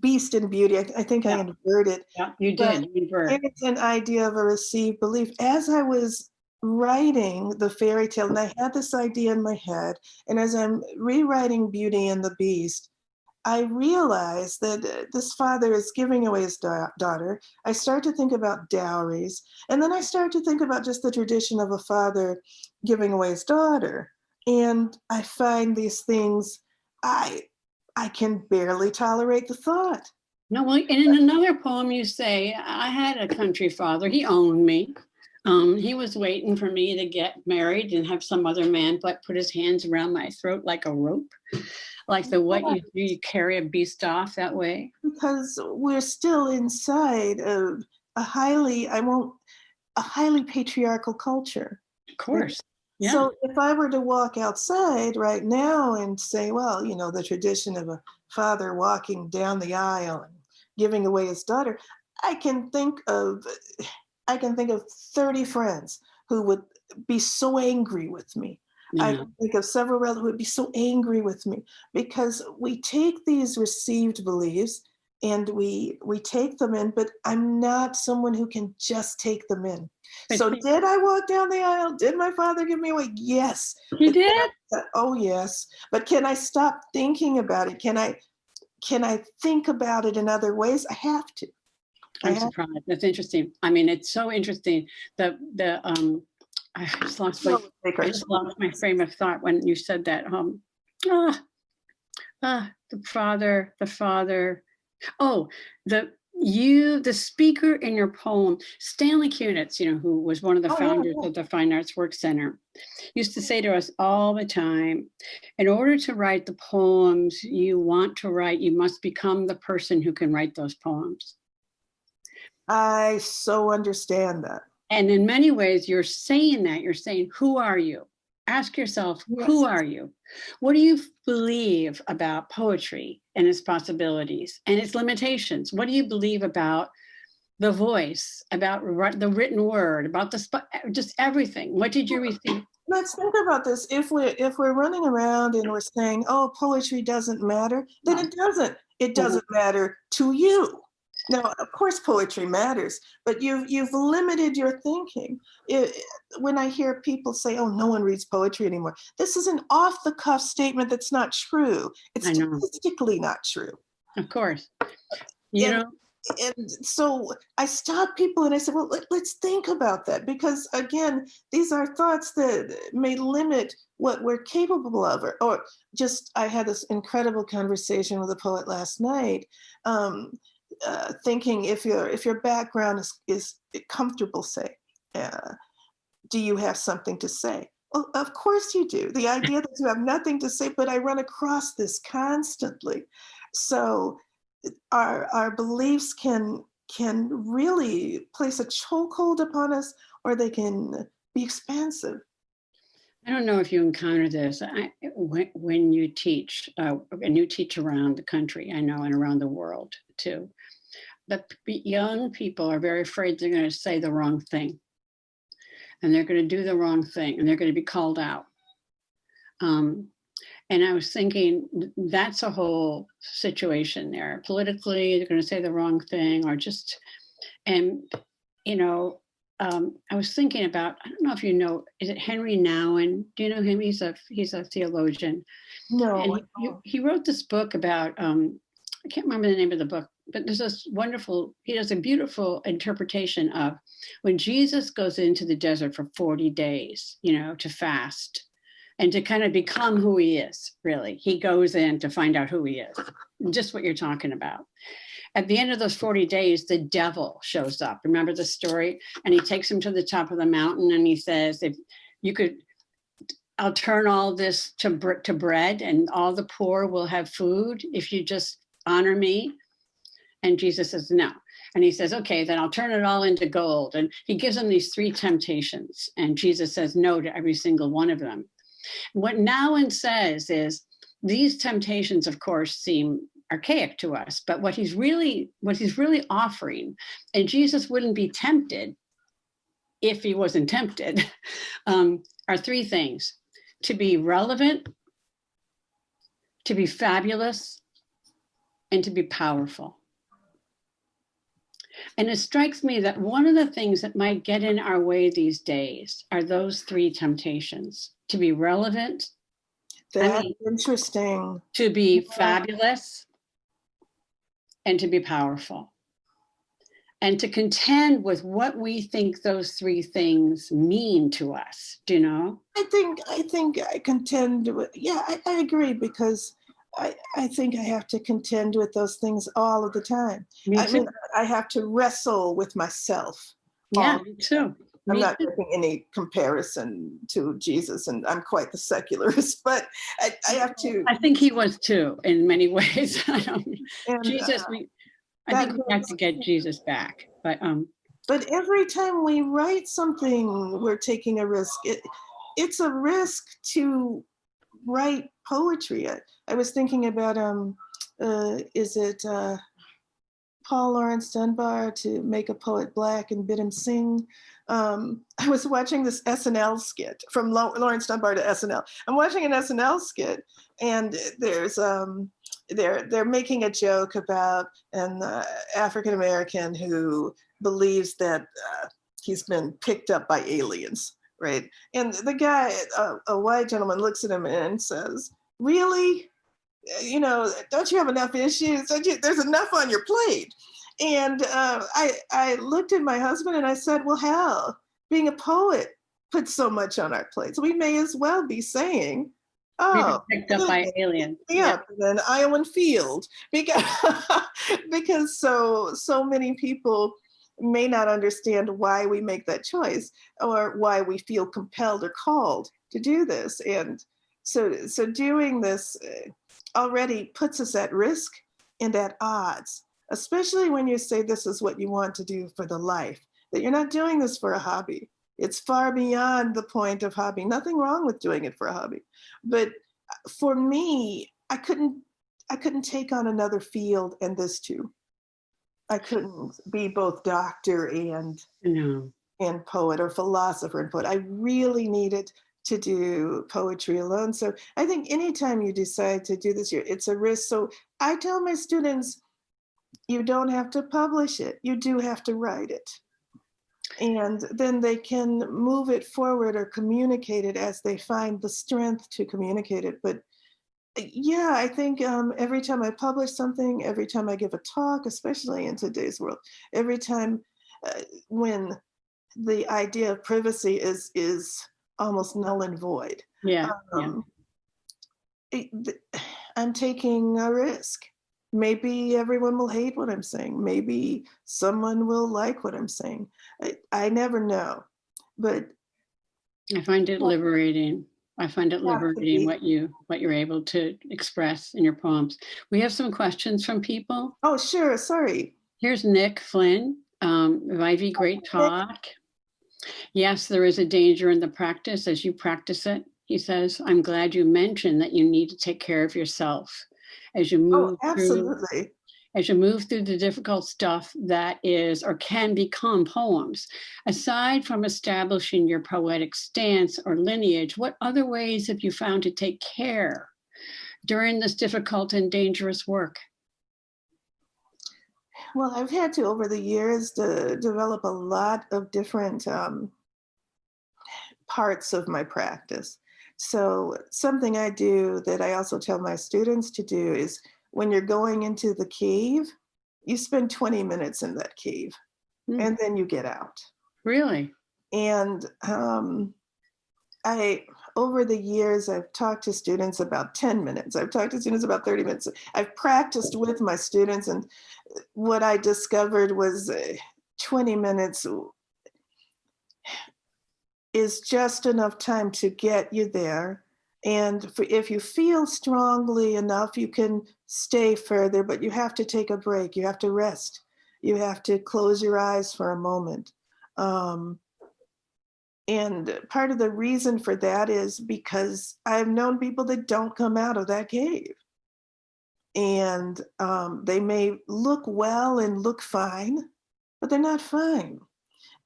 Beast and Beauty. I think I inverted. Yeah, you did. You invert. It's an idea of a received belief. As I was writing the fairy tale, and I had this idea in my head, and as I'm rewriting Beauty and the Beast, I realized that this father is giving away his daughter. I start to think about dowries, and then I start to think about just the tradition of a father giving away his daughter. And I find these things, I can barely tolerate the thought. No, well, and in another poem you say, I had a country father, he owned me. He was waiting for me to get married and have some other man but put his hands around my throat like a rope. Like what you do, you carry a beast off that way? Because we're still inside of a highly, a highly patriarchal culture. Of course. Yeah. So if I were to walk outside right now and say, well, you know, the tradition of a father walking down the aisle and giving away his daughter, I can think of 30 friends who would be so angry with me. I Yeah. can think of several relatives who would be so angry with me because we take these received beliefs and we take them in, but I'm not someone who can just take them in. But So did I walk down the aisle? Did my father give me away? Yes. he But did? oh yes. But can I stop thinking about it? Can I think about it in other ways? I have to. I'm surprised. That's interesting. I mean, it's so interesting. I just lost my frame of thought when you said that. The father. Oh, the speaker in your poem, Stanley Kunitz, you know, who was one of the founders of the Fine Arts Work Center, used to say to us all the time, in order to write the poems you want to write, you must become the person who can write those poems. I so understand that. And in many ways, you're saying that. You're saying, who are you? Ask yourself, who are you? What do you believe about poetry and its possibilities and its limitations? What do you believe about the voice, about the written word, about just everything? What did you receive? Let's think about this. If we're running around and we're saying, oh, poetry doesn't matter, then it doesn't. It doesn't matter to you. Now, of course, poetry matters, but you've limited your thinking. When I hear people say, "Oh, no one reads poetry anymore," this is an off-the-cuff statement that's not true. It's statistically not true. Of course, and so I stop people and I said, "Well, let's think about that," because again, these are thoughts that may limit what we're capable of. Or just, I had this incredible conversation with a poet last night. Thinking if your background is comfortable, say, do you have something to say? Well, of course you do. The idea that you have nothing to say, but I run across this constantly. So our beliefs can really place a chokehold upon us, or they can be expansive. I don't know if you encounter this when you teach, and you teach around the country, I know, and around the world too. The young people are very afraid they're going to say the wrong thing, and they're going to do the wrong thing, and they're going to be called out. And I was thinking, that's a whole situation there. Politically, they're going to say the wrong thing, I was thinking about, I don't know if you know, is it Henry Nouwen? Do you know him? He's a theologian. No. And he wrote this book about, I can't remember the name of the book, but there's this he does a beautiful interpretation of when Jesus goes into the desert for 40 days, to fast and to kind of become who he is, really. He goes in to find out who he is, just what you're talking about. At the end of those 40 days, the devil shows up. Remember the story? And he takes him to the top of the mountain and he says, if you could, I'll turn all this to bread and all the poor will have food if you just honor me. And Jesus says, no. And he says, okay, then I'll turn it all into gold. And he gives him these 3 temptations. And Jesus says no to every single one of them. What Nouwen says is these temptations, of course, seem archaic to us, but what he's really offering, and Jesus wouldn't be tempted if he wasn't tempted, are 3 things: to be relevant, to be fabulous, and to be powerful. And it strikes me that one of the things that might get in our way these days are those 3 temptations: to be relevant, That's interesting, to be fabulous, and to be powerful, and to contend with what we think those 3 things mean to us. Do you know? I think I contend with, I agree, because I think I have to contend with those things all of the time. I mean, I have to wrestle with myself. Yeah, me too. I'm not making any comparison to Jesus, and I'm quite the secularist, but I have to. I think he was too, in many ways. Jesus, I think we have to get Jesus back. But But every time we write something, we're taking a risk. It's a risk to write poetry. I was thinking about, is it Paul Laurence Dunbar, to make a poet black and bid him sing? I was watching this SNL skit from Lawrence Dunbar to SNL. I'm watching an SNL skit, and there's they're making a joke about an African American who believes that he's been picked up by aliens, right? And the guy, a white gentleman, looks at him and says, "Really? You know, don't you have enough issues? There's enough on your plate." And I looked at my husband and I said, well, hell, being a poet puts so much on our plates. We may as well be saying, We've been oh, picked up by aliens. yeah, in Iowan Field, because because so many people may not understand why we make that choice, or why we feel compelled or called to do this. And so doing this already puts us at risk and at odds, especially when you say this is what you want to do for the life, that you're not doing this for a hobby. It's far beyond the point of hobby. Nothing wrong with doing it for a hobby. But for me, I couldn't take on another field and this too. I couldn't be both doctor and poet, or philosopher and poet. I really needed to do poetry alone. So I think anytime you decide to do this, it's a risk. So I tell my students, you don't have to publish it. You do have to write it. And then they can move it forward or communicate it as they find the strength to communicate it. But yeah, I think every time I publish something, every time I give a talk, especially in today's world, every time when the idea of privacy is almost null and void. I'm taking a risk. Maybe everyone will hate what I'm saying. Maybe someone will like what I'm saying. I never know. But I find it liberating. I find it liberating what you're able to express in your poems. We have some questions from people. Oh, sure. Sorry. Here's Nick Flynn. Vievee, great talk. Yes, there is a danger in the practice as you practice it. He says, I'm glad you mentioned that you need to take care of yourself as you move absolutely. As you move through the difficult stuff that is or can become poems. Aside from establishing your poetic stance or lineage, what other ways have you found to take care during this difficult and dangerous work? Well, I've had to, over the years, to develop a lot of different parts of my practice. So something I do that I also tell my students to do is, when you're going into the cave, you spend 20 minutes in that cave and then you get out. Really? And over the years, I've talked to students about 10 minutes. I've talked to students about 30 minutes. I've practiced with my students, and what I discovered was 20 minutes is just enough time to get you there. And if you feel strongly enough, you can stay further, but you have to take a break. You have to rest. You have to close your eyes for a moment. And part of the reason for that is because I've known people that don't come out of that cave. And they may look well and look fine, but they're not fine.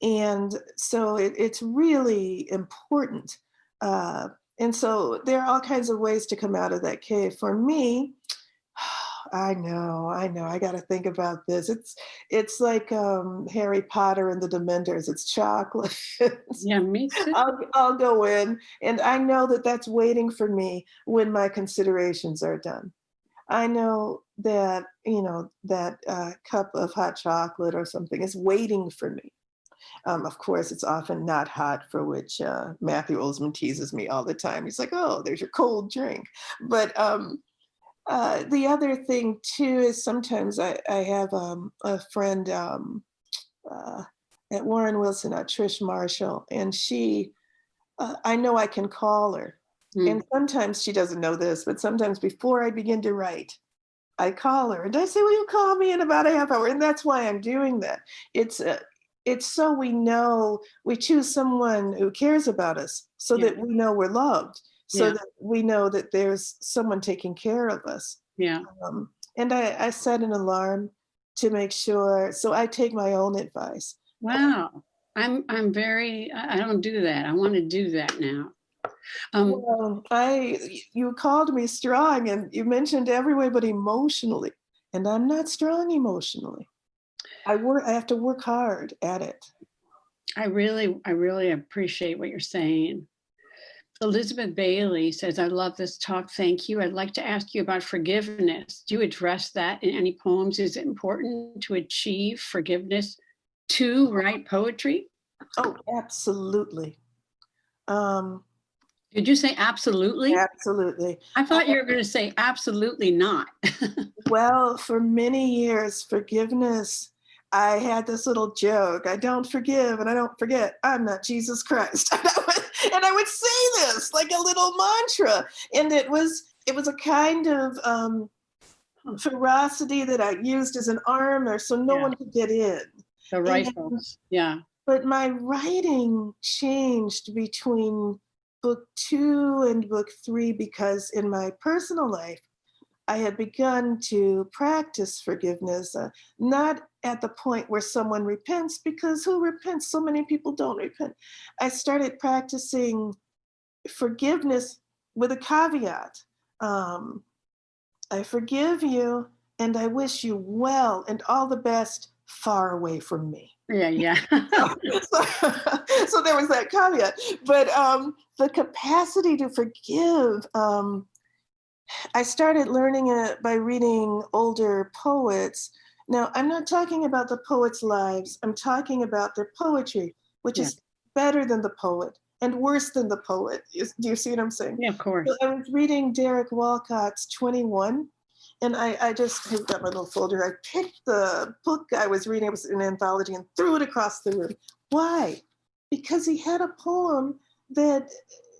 And so it's really important. And so there are all kinds of ways to come out of that cave. For me, I know, I got to think about this. It's like Harry Potter and the Dementors. It's chocolate. Yeah, me too. I'll go in, and I know that that's waiting for me when my considerations are done. I know that, that cup of hot chocolate or something is waiting for me. Of course, it's often not hot, for which Matthew Olsman teases me all the time. He's like, oh, there's your cold drink. But the other thing, too, is sometimes I have a friend at Warren Wilson, Trish Marshall, and she, I know I can call her. And sometimes she doesn't know this, but sometimes before I begin to write, I call her and I say, will you call me in about a half hour? And that's why I'm doing that. It's it's so we know, we choose someone who cares about us so Yeah. that we know we're loved, so Yeah. that we know that there's someone taking care of us. Yeah. And I set an alarm to make sure, so I take my own advice. Wow. I'm very, I don't do that. I want to do that now. Well, you called me strong and you mentioned every way but emotionally, and I'm not strong emotionally. I have to work hard at it. I really appreciate what you're saying. Elizabeth Bailey says, I love this talk. Thank you. I'd like to ask you about forgiveness. Do you address that in any poems? Is it important to achieve forgiveness to write poetry? Oh, absolutely. Did you say absolutely? Absolutely. I thought you were going to say absolutely not. Well, for many years, forgiveness, I had this little joke. I don't forgive and I don't forget. I'm not Jesus Christ. And I would say this like a little mantra. And it was a kind of ferocity that I used as an armor so no one could get in. The rifles. Yeah. But my writing changed between book 2 and book 3 because in my personal life, I had begun to practice forgiveness, not at the point where someone repents, because who repents? So many people don't repent. I started practicing forgiveness with a caveat. I forgive you and I wish you well and all the best far away from me. Yeah. So there was that caveat. But the capacity to forgive, I started learning it by reading older poets. Now, I'm not talking about the poets' lives. I'm talking about their poetry, which is better than the poet and worse than the poet. Do you see what I'm saying? Yeah, of course. So I was reading Derek Walcott's 21, and I just picked up my little folder. I picked the book I was reading. It was an anthology and threw it across the room. Why? Because he had a poem that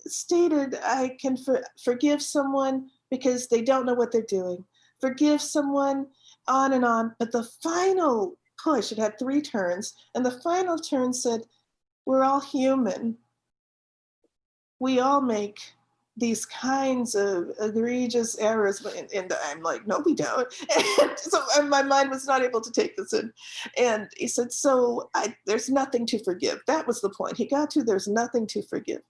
stated, I can forgive someone because they don't know what they're doing. Forgive someone, on and on. But the final push, it had 3 turns, and the final turn said, we're all human. We all make these kinds of egregious errors. And I'm like, no, we don't. And so my mind was not able to take this in. And he said, so there's nothing to forgive. That was the point. He got to, there's nothing to forgive.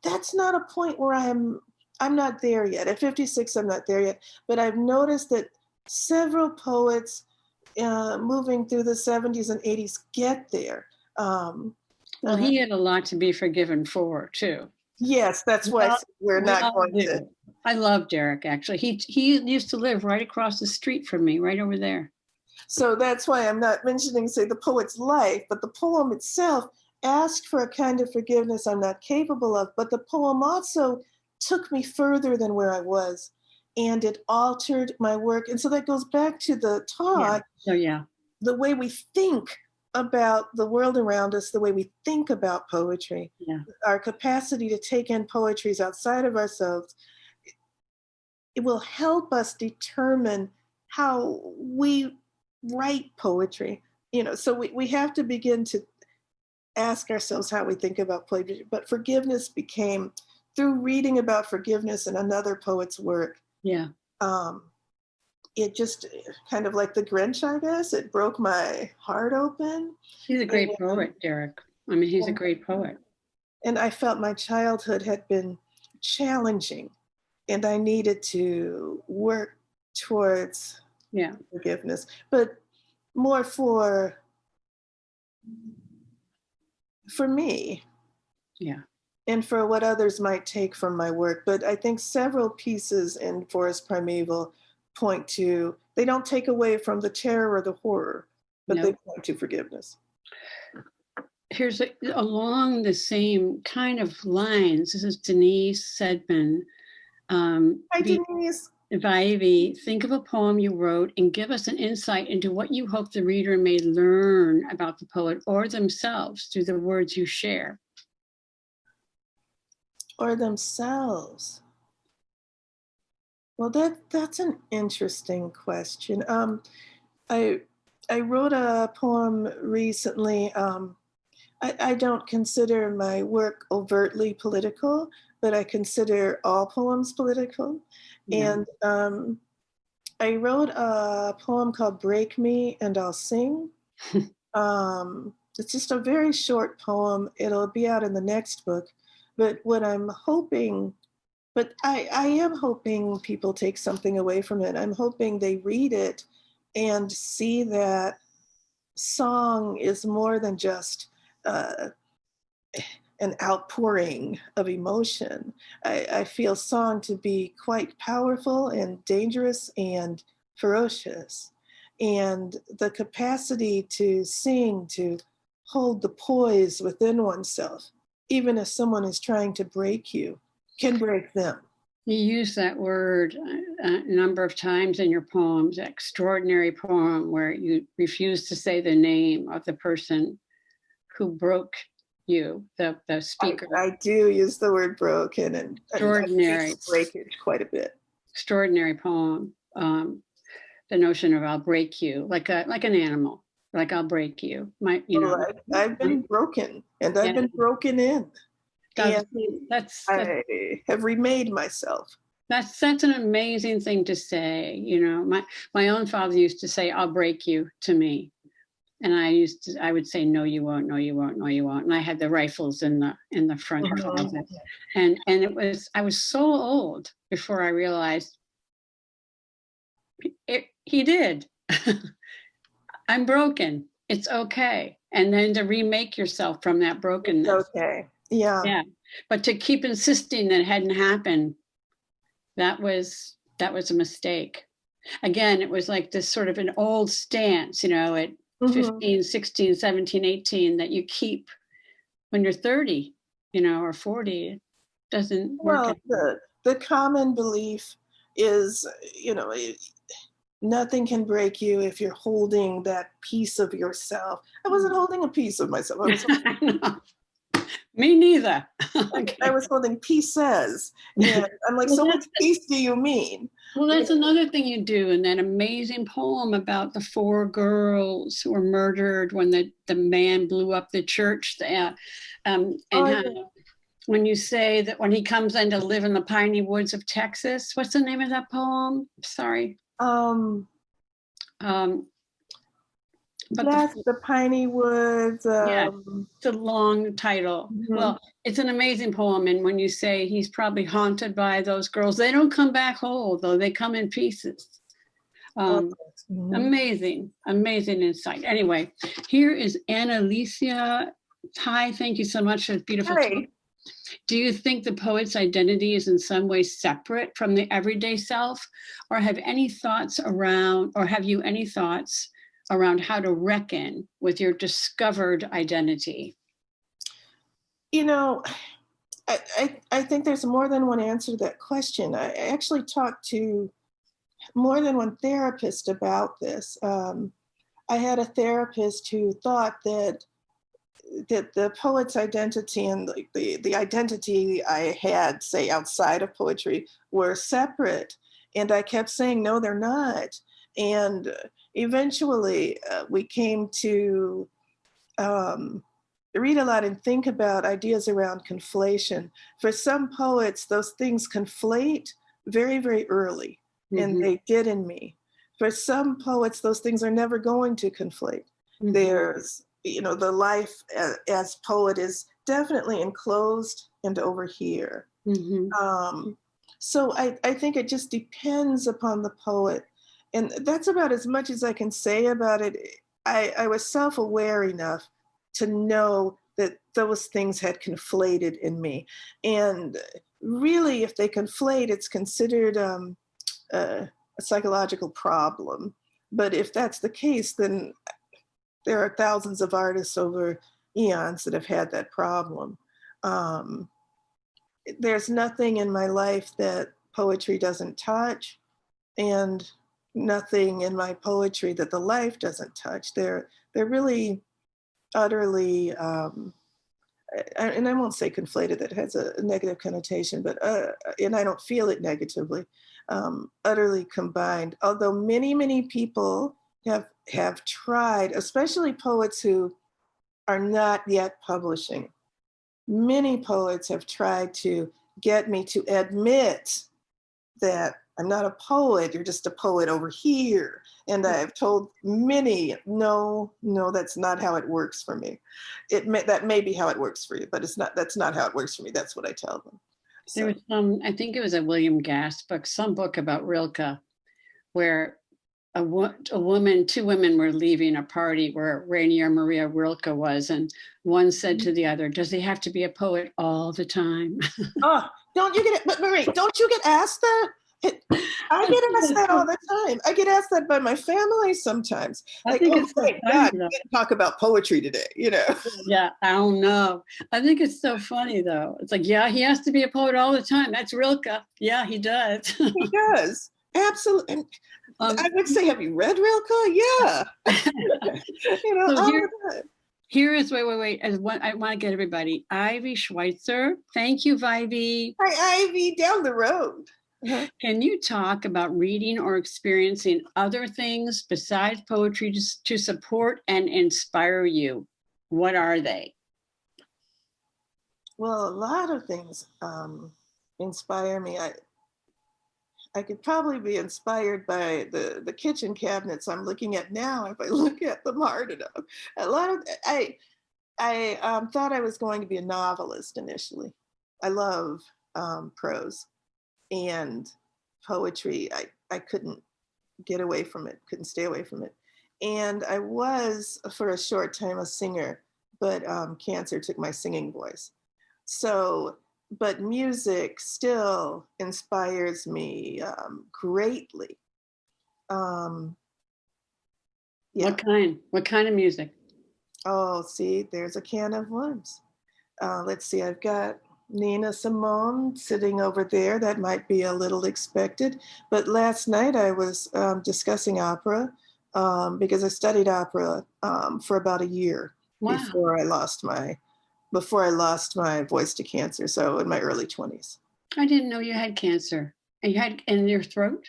That's not a point where I'm not there yet. At 56, I'm not there yet. But I've noticed that several poets moving through the 70s and 80s get there. Well, he had a lot to be forgiven for, too. Yes, that's why we're not going to. I love Derek, actually. He used to live right across the street from me, right over there. So that's why I'm not mentioning, say, the poet's life, but the poem itself asked for a kind of forgiveness I'm not capable of. But the poem also took me further than where I was, and it altered my work. And so that goes back to the talk. The way we think about the world around us, the way we think about poetry, our capacity to take in poetries outside of ourselves, it will help us determine how we write poetry. So we have to begin to ask ourselves how we think about poetry. But forgiveness became, through reading about forgiveness in another poet's work, it just kind of like the Grinch, I guess, it broke my heart open. He's a great poet, Derek. I mean, he's a great poet. And I felt my childhood had been challenging and I needed to work towards forgiveness, but more for me. And for what others might take from my work. But I think several pieces in Forest Primeval point to, they don't take away from the terror or the horror, but they point to forgiveness. Here's along the same kind of lines. This is Denise Sedman. Hi, Denise. Vievee, think of a poem you wrote and give us an insight into what you hope the reader may learn about the poet or themselves through the words you share. Or themselves. Well, that's an interesting question. I wrote a poem recently I don't consider my work overtly political, but I consider all poems political. Yeah. And I wrote a poem called Break Me and I'll Sing. It's just a very short poem. It'll be out in the next book. But what I'm hoping, but I am hoping people take something away from it. I'm hoping they read it and see that song is more than just an outpouring of emotion. I feel song to be quite powerful and dangerous and ferocious. And the capacity to sing, to hold the poise within oneself, even if someone is trying to break you, can break them. You use that word a number of times in your poems, extraordinary poem, where you refuse to say the name of the person who broke you, the speaker. I do use the word broken, and Extraordinary. I use breakage quite a bit. Extraordinary poem. The notion of I'll break you, like an animal, like I'll break you. I've been broken, and I've been broken in. And I have remade myself. That's an amazing thing to say. You know, my own father used to say, "I'll break you" to me, and I would say, "No, you won't. No, you won't. No, you won't." And I had the rifles in the front closet, and I was so old before I realized he did. I'm broken. It's okay. And then to remake yourself from that brokenness. It's okay. Yeah. Yeah. But to keep insisting that it hadn't happened, that was a mistake. Again, it was like this sort of an old stance, you know, at 15, 16, 17, 18, that you keep when you're 30, you know, or 40. It doesn't work. Well, the common belief is, you know, nothing can break you if you're holding that piece of yourself. I wasn't holding a piece of myself. I was Me neither. I was holding pieces. And I'm like, so which piece do you mean? Well, that's another thing you do in that amazing poem about the 4 girls who were murdered when the man blew up the church. When you say that when he comes in to live in the piney woods of Texas, what's the name of that poem? Sorry. That's the piney woods. Yeah, it's a long title. Well, it's an amazing poem. And when you say he's probably haunted by those girls, they don't come back whole, though. They come in pieces. Amazing insight. Anyway, here is Annalicia. Hi, thank you so much for this beautiful talk. Do you think the poet's identity is in some way separate from the everyday self, or have you any thoughts around how to reckon with your discovered identity? You know, I think there's more than one answer to that question. I actually talked to more than one therapist about this. I had a therapist who thought that the poet's identity and the identity I had, say, outside of poetry were separate. And I kept saying, no, they're not. And eventually we came to read a lot and think about ideas around conflation. For some poets, those things conflate very, very early, and they did in me. For some poets, those things are never going to conflate. There's, you know, the life as poet is definitely enclosed and over here. So I think it just depends upon the poet. And that's about as much as I can say about it. I was self-aware enough to know that those things had conflated in me. And really, if they conflate, it's considered a psychological problem. But if that's the case, then there are thousands of artists over eons that have had that problem. There's nothing in my life that poetry doesn't touch, and nothing in my poetry that the life doesn't touch. They're really utterly, and I won't say conflated, that has a negative connotation, but and I don't feel it negatively, utterly combined. Although many people have tried, especially poets who are not yet publishing. Many poets have tried to get me to admit that I'm not a poet, you're just a poet over here. And I've told many, no, that's not how it works for me. That may be how it works for you, but that's not how it works for me. That's what I tell them. So. There was some, I think it was a William Gass book, some book about Rilke, where two women were leaving a party where Rainier Maria Rilke was, and one said to the other, "Does he have to be a poet all the time?" Oh, don't you get it? But Marie, don't you get asked that? I get asked that all the time. I get asked that by my family sometimes. I think it's so thank funny, God, though. we didn't talk about poetry today, you know. Yeah, I don't know. I think it's so funny though. It's like, yeah, he has to be a poet all the time. That's Rilke. Yeah, he does. He does. Absolutely. I would say, have you read Rilke? Yeah. You know, so all the time. Here is, wait. I want to get everybody. Ivy Schweitzer. Thank you, Vievee. Hi, Ivy, down the road. Can you talk about reading or experiencing other things besides poetry to support and inspire you? What are they? Well, a lot of things inspire me. I could probably be inspired by the kitchen cabinets I'm looking at now if I look at them hard enough. A lot of I thought I was going to be a novelist initially. I love prose and poetry. I couldn't get away from it, couldn't stay away from it. And I was, for a short time, a singer, but cancer took my singing voice. So, but music still inspires me greatly. Yeah. What kind of music? Oh, see, there's a can of worms. Let's see, I've got Nina Simone sitting over there. That might be a little expected. But last night I was discussing opera because I studied opera for about a year before I lost my voice to cancer. So in my early 20s. I didn't know you had cancer. And you had in your throat?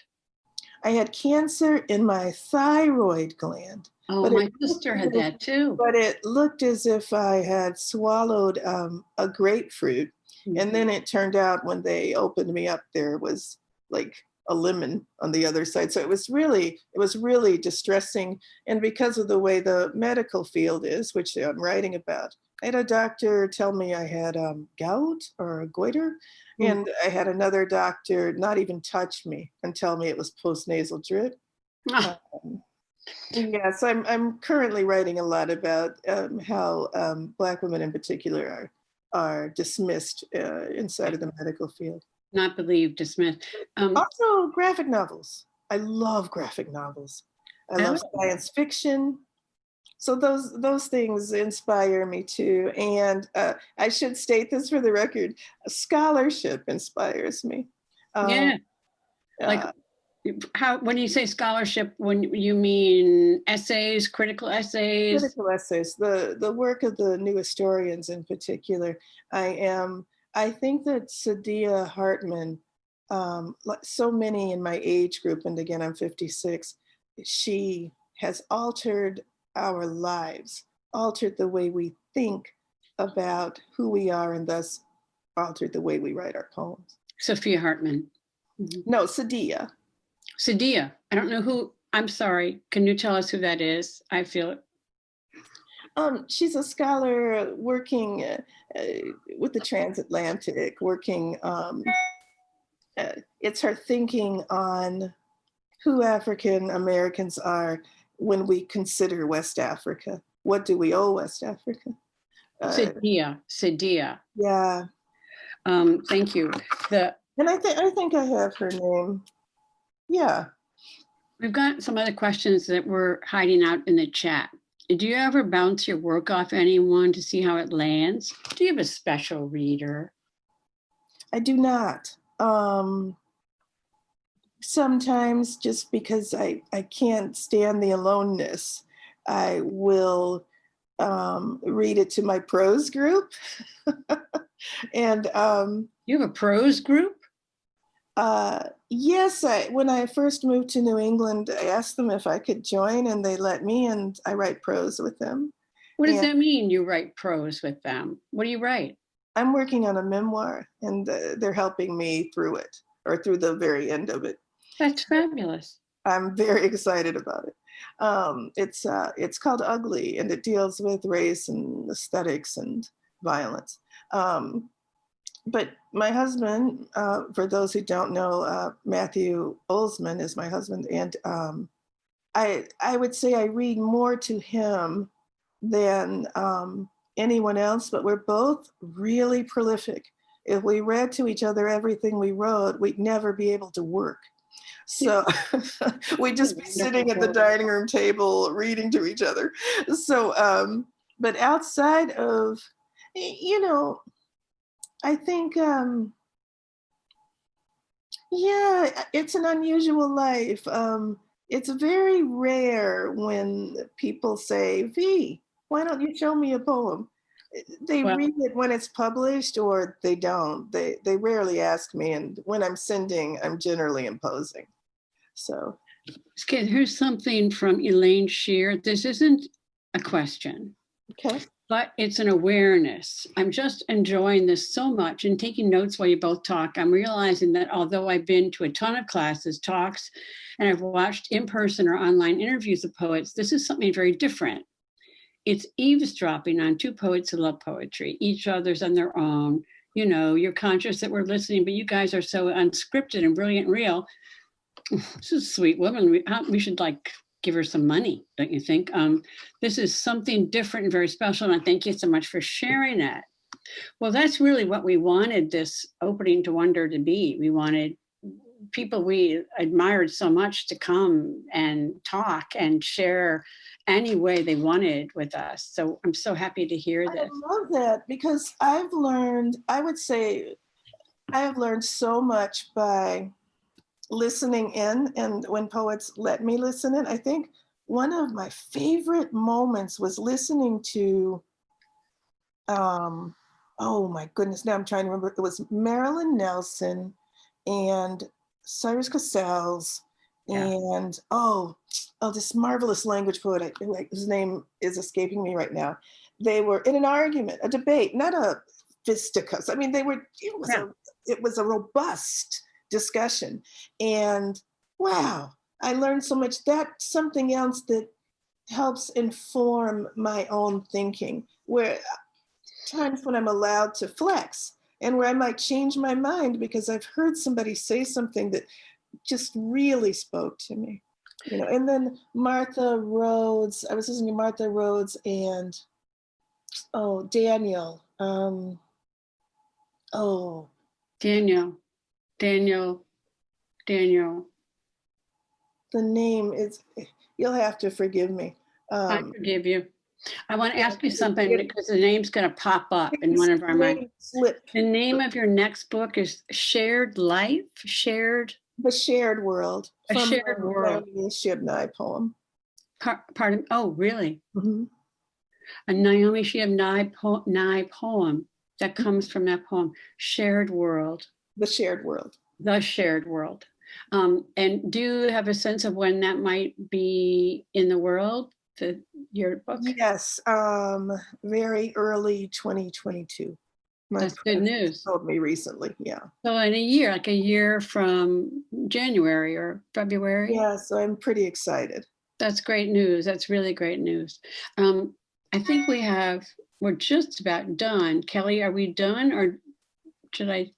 I had cancer in my thyroid gland. Oh, my sister had that too. But it looked as if I had swallowed a grapefruit. And then it turned out when they opened me up, there was like a lemon on the other side. So it was really distressing. And because of the way the medical field is, which I'm writing about, I had a doctor tell me I had gout or a goiter. And I had another doctor not even touch me and tell me it was postnasal drip. Yes, I'm currently writing a lot about how Black women in particular are dismissed inside of the medical field. Not believed, dismissed. Also graphic novels. I love graphic novels. I love science fiction. So those things inspire me too. And I should state this for the record, scholarship inspires me. Like when you say scholarship, when you mean essays, critical essays? Critical essays, the work of the new historians in particular. I think that Saidiya Hartman, like so many in my age group, and again, I'm 56, she has altered our lives, altered the way we think about who we are, and thus altered the way we write our poems. Sophia Hartman. No, Saidiya. Saidiya. I don't know who. I'm sorry. Can you tell us who that is? I feel it. She's a scholar working with the transatlantic, working, it's her thinking on who African Americans are when we consider West Africa. What do we owe West Africa? Saidiya. Yeah. Thank you. And I think I have her name. Yeah. We've got some other questions that we're hiding out in the chat. Do you ever bounce your work off anyone to see how it lands? Do you have a special reader? I do not. Sometimes just because I can't stand the aloneness, I will read it to my prose group. And you have a prose group? Yes, when I first moved to New England, I asked them if I could join and they let me, and I write prose with them. What does And that mean? You write prose with them? What do you write? I'm working on a memoir, and they're helping me through it, or through the very end of it. That's fabulous. I'm very excited about it. It's called Ugly, and it deals with race and aesthetics and violence. But my husband, for those who don't know, Matthew Olsman is my husband, and I would say I read more to him than anyone else, but we're both really prolific. If we read to each other everything we wrote, we'd never be able to work. So we'd just be sitting at the dining room table reading to each other. So, but outside of, you know, I think, yeah, it's an unusual life. It's very rare when people say, V, why don't you show me a poem? They read it when it's published, or they don't. They rarely ask me, and when I'm sending, I'm generally imposing. So. Okay, here's something from Elaine Shear. This isn't a question. Okay. But it's an awareness. I'm just enjoying this so much and taking notes while you both talk. I'm realizing that although I've been to a ton of classes, talks, and I've watched in-person or online interviews of poets, this is something very different. It's eavesdropping on two poets who love poetry, each other's on their own. You know, you're conscious that we're listening, but you guys are so unscripted and brilliant and real. This is a sweet woman. We should like give her some money, don't you think? This is something different and very special, and I thank you so much for sharing that. Well, that's really what we wanted this opening to Wonder to be. We wanted people we admired so much to come and talk and share any way they wanted with us. So I'm so happy to hear this. I love that, because I've learned, I would say, I have learned so much by listening in, and when poets let me listen in. I think one of my favorite moments was listening to, oh my goodness, now I'm trying to remember. It was Marilyn Nelson and Cyrus Cassels and this marvelous language poet, his name is escaping me right now. They were in an argument, a debate, not a fisticuffs. I mean, it was a robust discussion. And wow, I learned so much. That's something else that helps inform my own thinking, where times when I'm allowed to flex and where I might change my mind because I've heard somebody say something that just really spoke to me. You know, and then Martha Rhodes, I was listening to Martha Rhodes and Daniel. Daniel. The name is, you'll have to forgive me. I forgive you. I want to ask you something because the name's going to pop up in one of our minds. The name of your next book is Shared Life? The Shared World. A Shared World. Naomi Shihab poem. Pardon? Oh, really? Mm-hmm. A Naomi Shihab poem that comes from that poem. Shared World. The Shared World. The Shared World. And do you have a sense of when that might be in the world, your book? Yes, very early 2022. That's good news. Told me recently, yeah. So in a year, like a year from January or February? Yeah, so I'm pretty excited. That's great news. That's really great news. I think we're just about done. Kelle, are we done, or should I?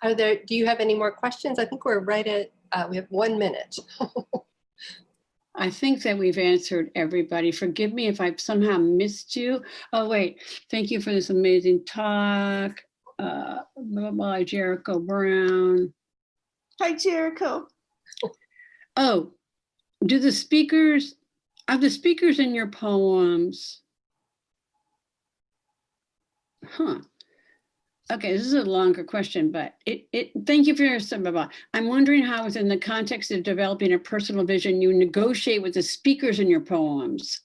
Do you have any more questions? I think we're right at, we have 1 minute. I think that we've answered everybody. Forgive me if I've somehow missed you. Oh, wait. Thank you for this amazing talk. Bye, Jericho Brown. Hi, Jericho. Oh, are the speakers in your poems? Huh. Okay, this is a longer question, but thank you for your blah. I'm wondering how, within the context of developing a personal vision, you negotiate with the speakers in your poems.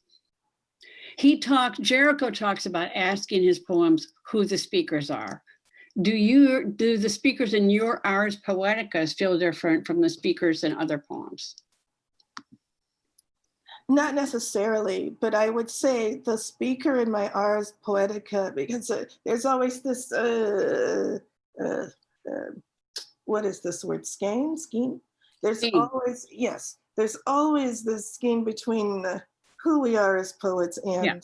Jericho talks about asking his poems who the speakers are. Do the speakers in your Ars Poeticas feel different from the speakers in other poems? Not necessarily, but I would say the speaker in my Ars Poetica, because there's always this, uh, uh, what is this word, scheme? There's Scheme. always, yes, there's always this scheme between who we are as poets Yeah.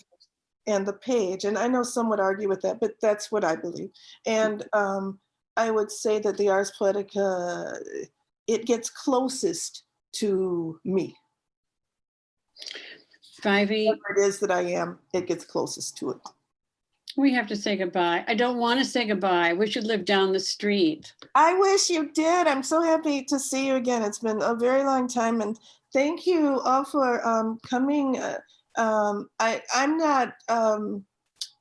and the page. And I know some would argue with that, but that's what I believe. And I would say that the Ars Poetica, it gets closest to me. Vievee, Whatever it is that I am, it gets closest to it. we have to say goodbye. I don't want to say goodbye. We should live down the street. I wish you did. I'm so happy to see you again. It's been a very long time, and thank you all for coming. I'm not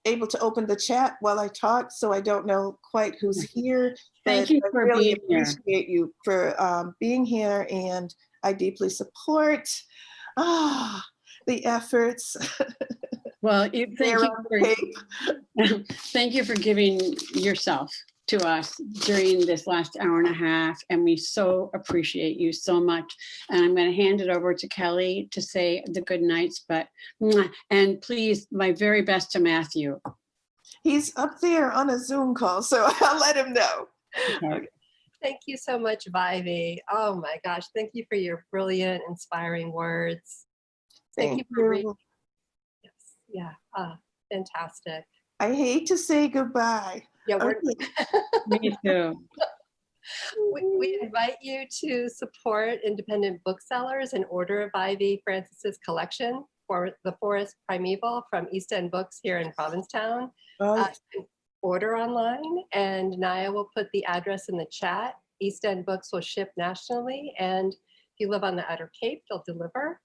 able to open the chat while I talk, so I don't know quite who's here. Thank But you I for really being here. appreciate you for being here, and I deeply support the efforts. Well, There on the tape. thank you for giving yourself to us during this last hour and a half, and we so appreciate you so much. And I'm going to hand it over to Kelle to say the good nights, and please, my very best to Matthew. He's up there on a Zoom call, so I'll let him know. Okay. Thank you so much, Vievee. Oh my gosh, thank you for your brilliant, inspiring words. Thank you for reading. Yes, yeah, fantastic. I hate to say goodbye. Yeah, Me too. we invite you to support independent booksellers and order Vievee Francis's collection for The Forest Primeval from East End Books here in Provincetown. You can order online, and Naya will put the address in the chat. East End Books will ship nationally, and if you live on the Outer Cape, they'll deliver.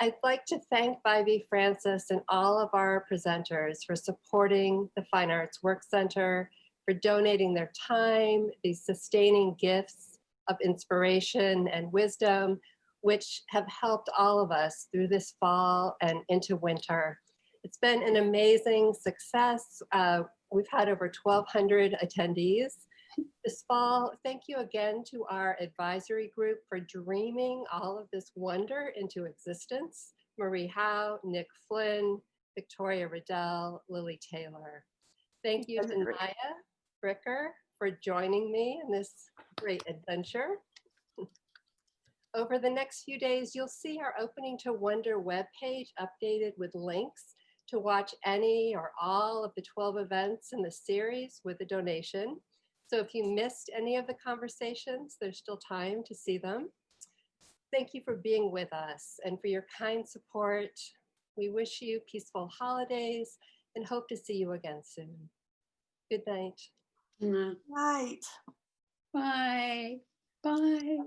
I'd like to thank Vievee Francis and all of our presenters for supporting the Fine Arts Work Center, for donating their time, these sustaining gifts of inspiration and wisdom, which have helped all of us through this fall and into winter. It's been an amazing success. We've had over 1,200 attendees this fall. Thank you again to our advisory group for dreaming all of this wonder into existence. Marie Hough, Nick Flynn, Victoria Riddell, Lili Taylor. Thank you to Naya, Bricher, for joining me in this great adventure. Over the next few days, you'll see our Opening to Wonder webpage updated with links to watch any or all of the 12 events in the series with a donation. So if you missed any of the conversations, there's still time to see them. Thank you for being with us and for your kind support. We wish you peaceful holidays and hope to see you again soon. Good night. Night. Bye. Bye.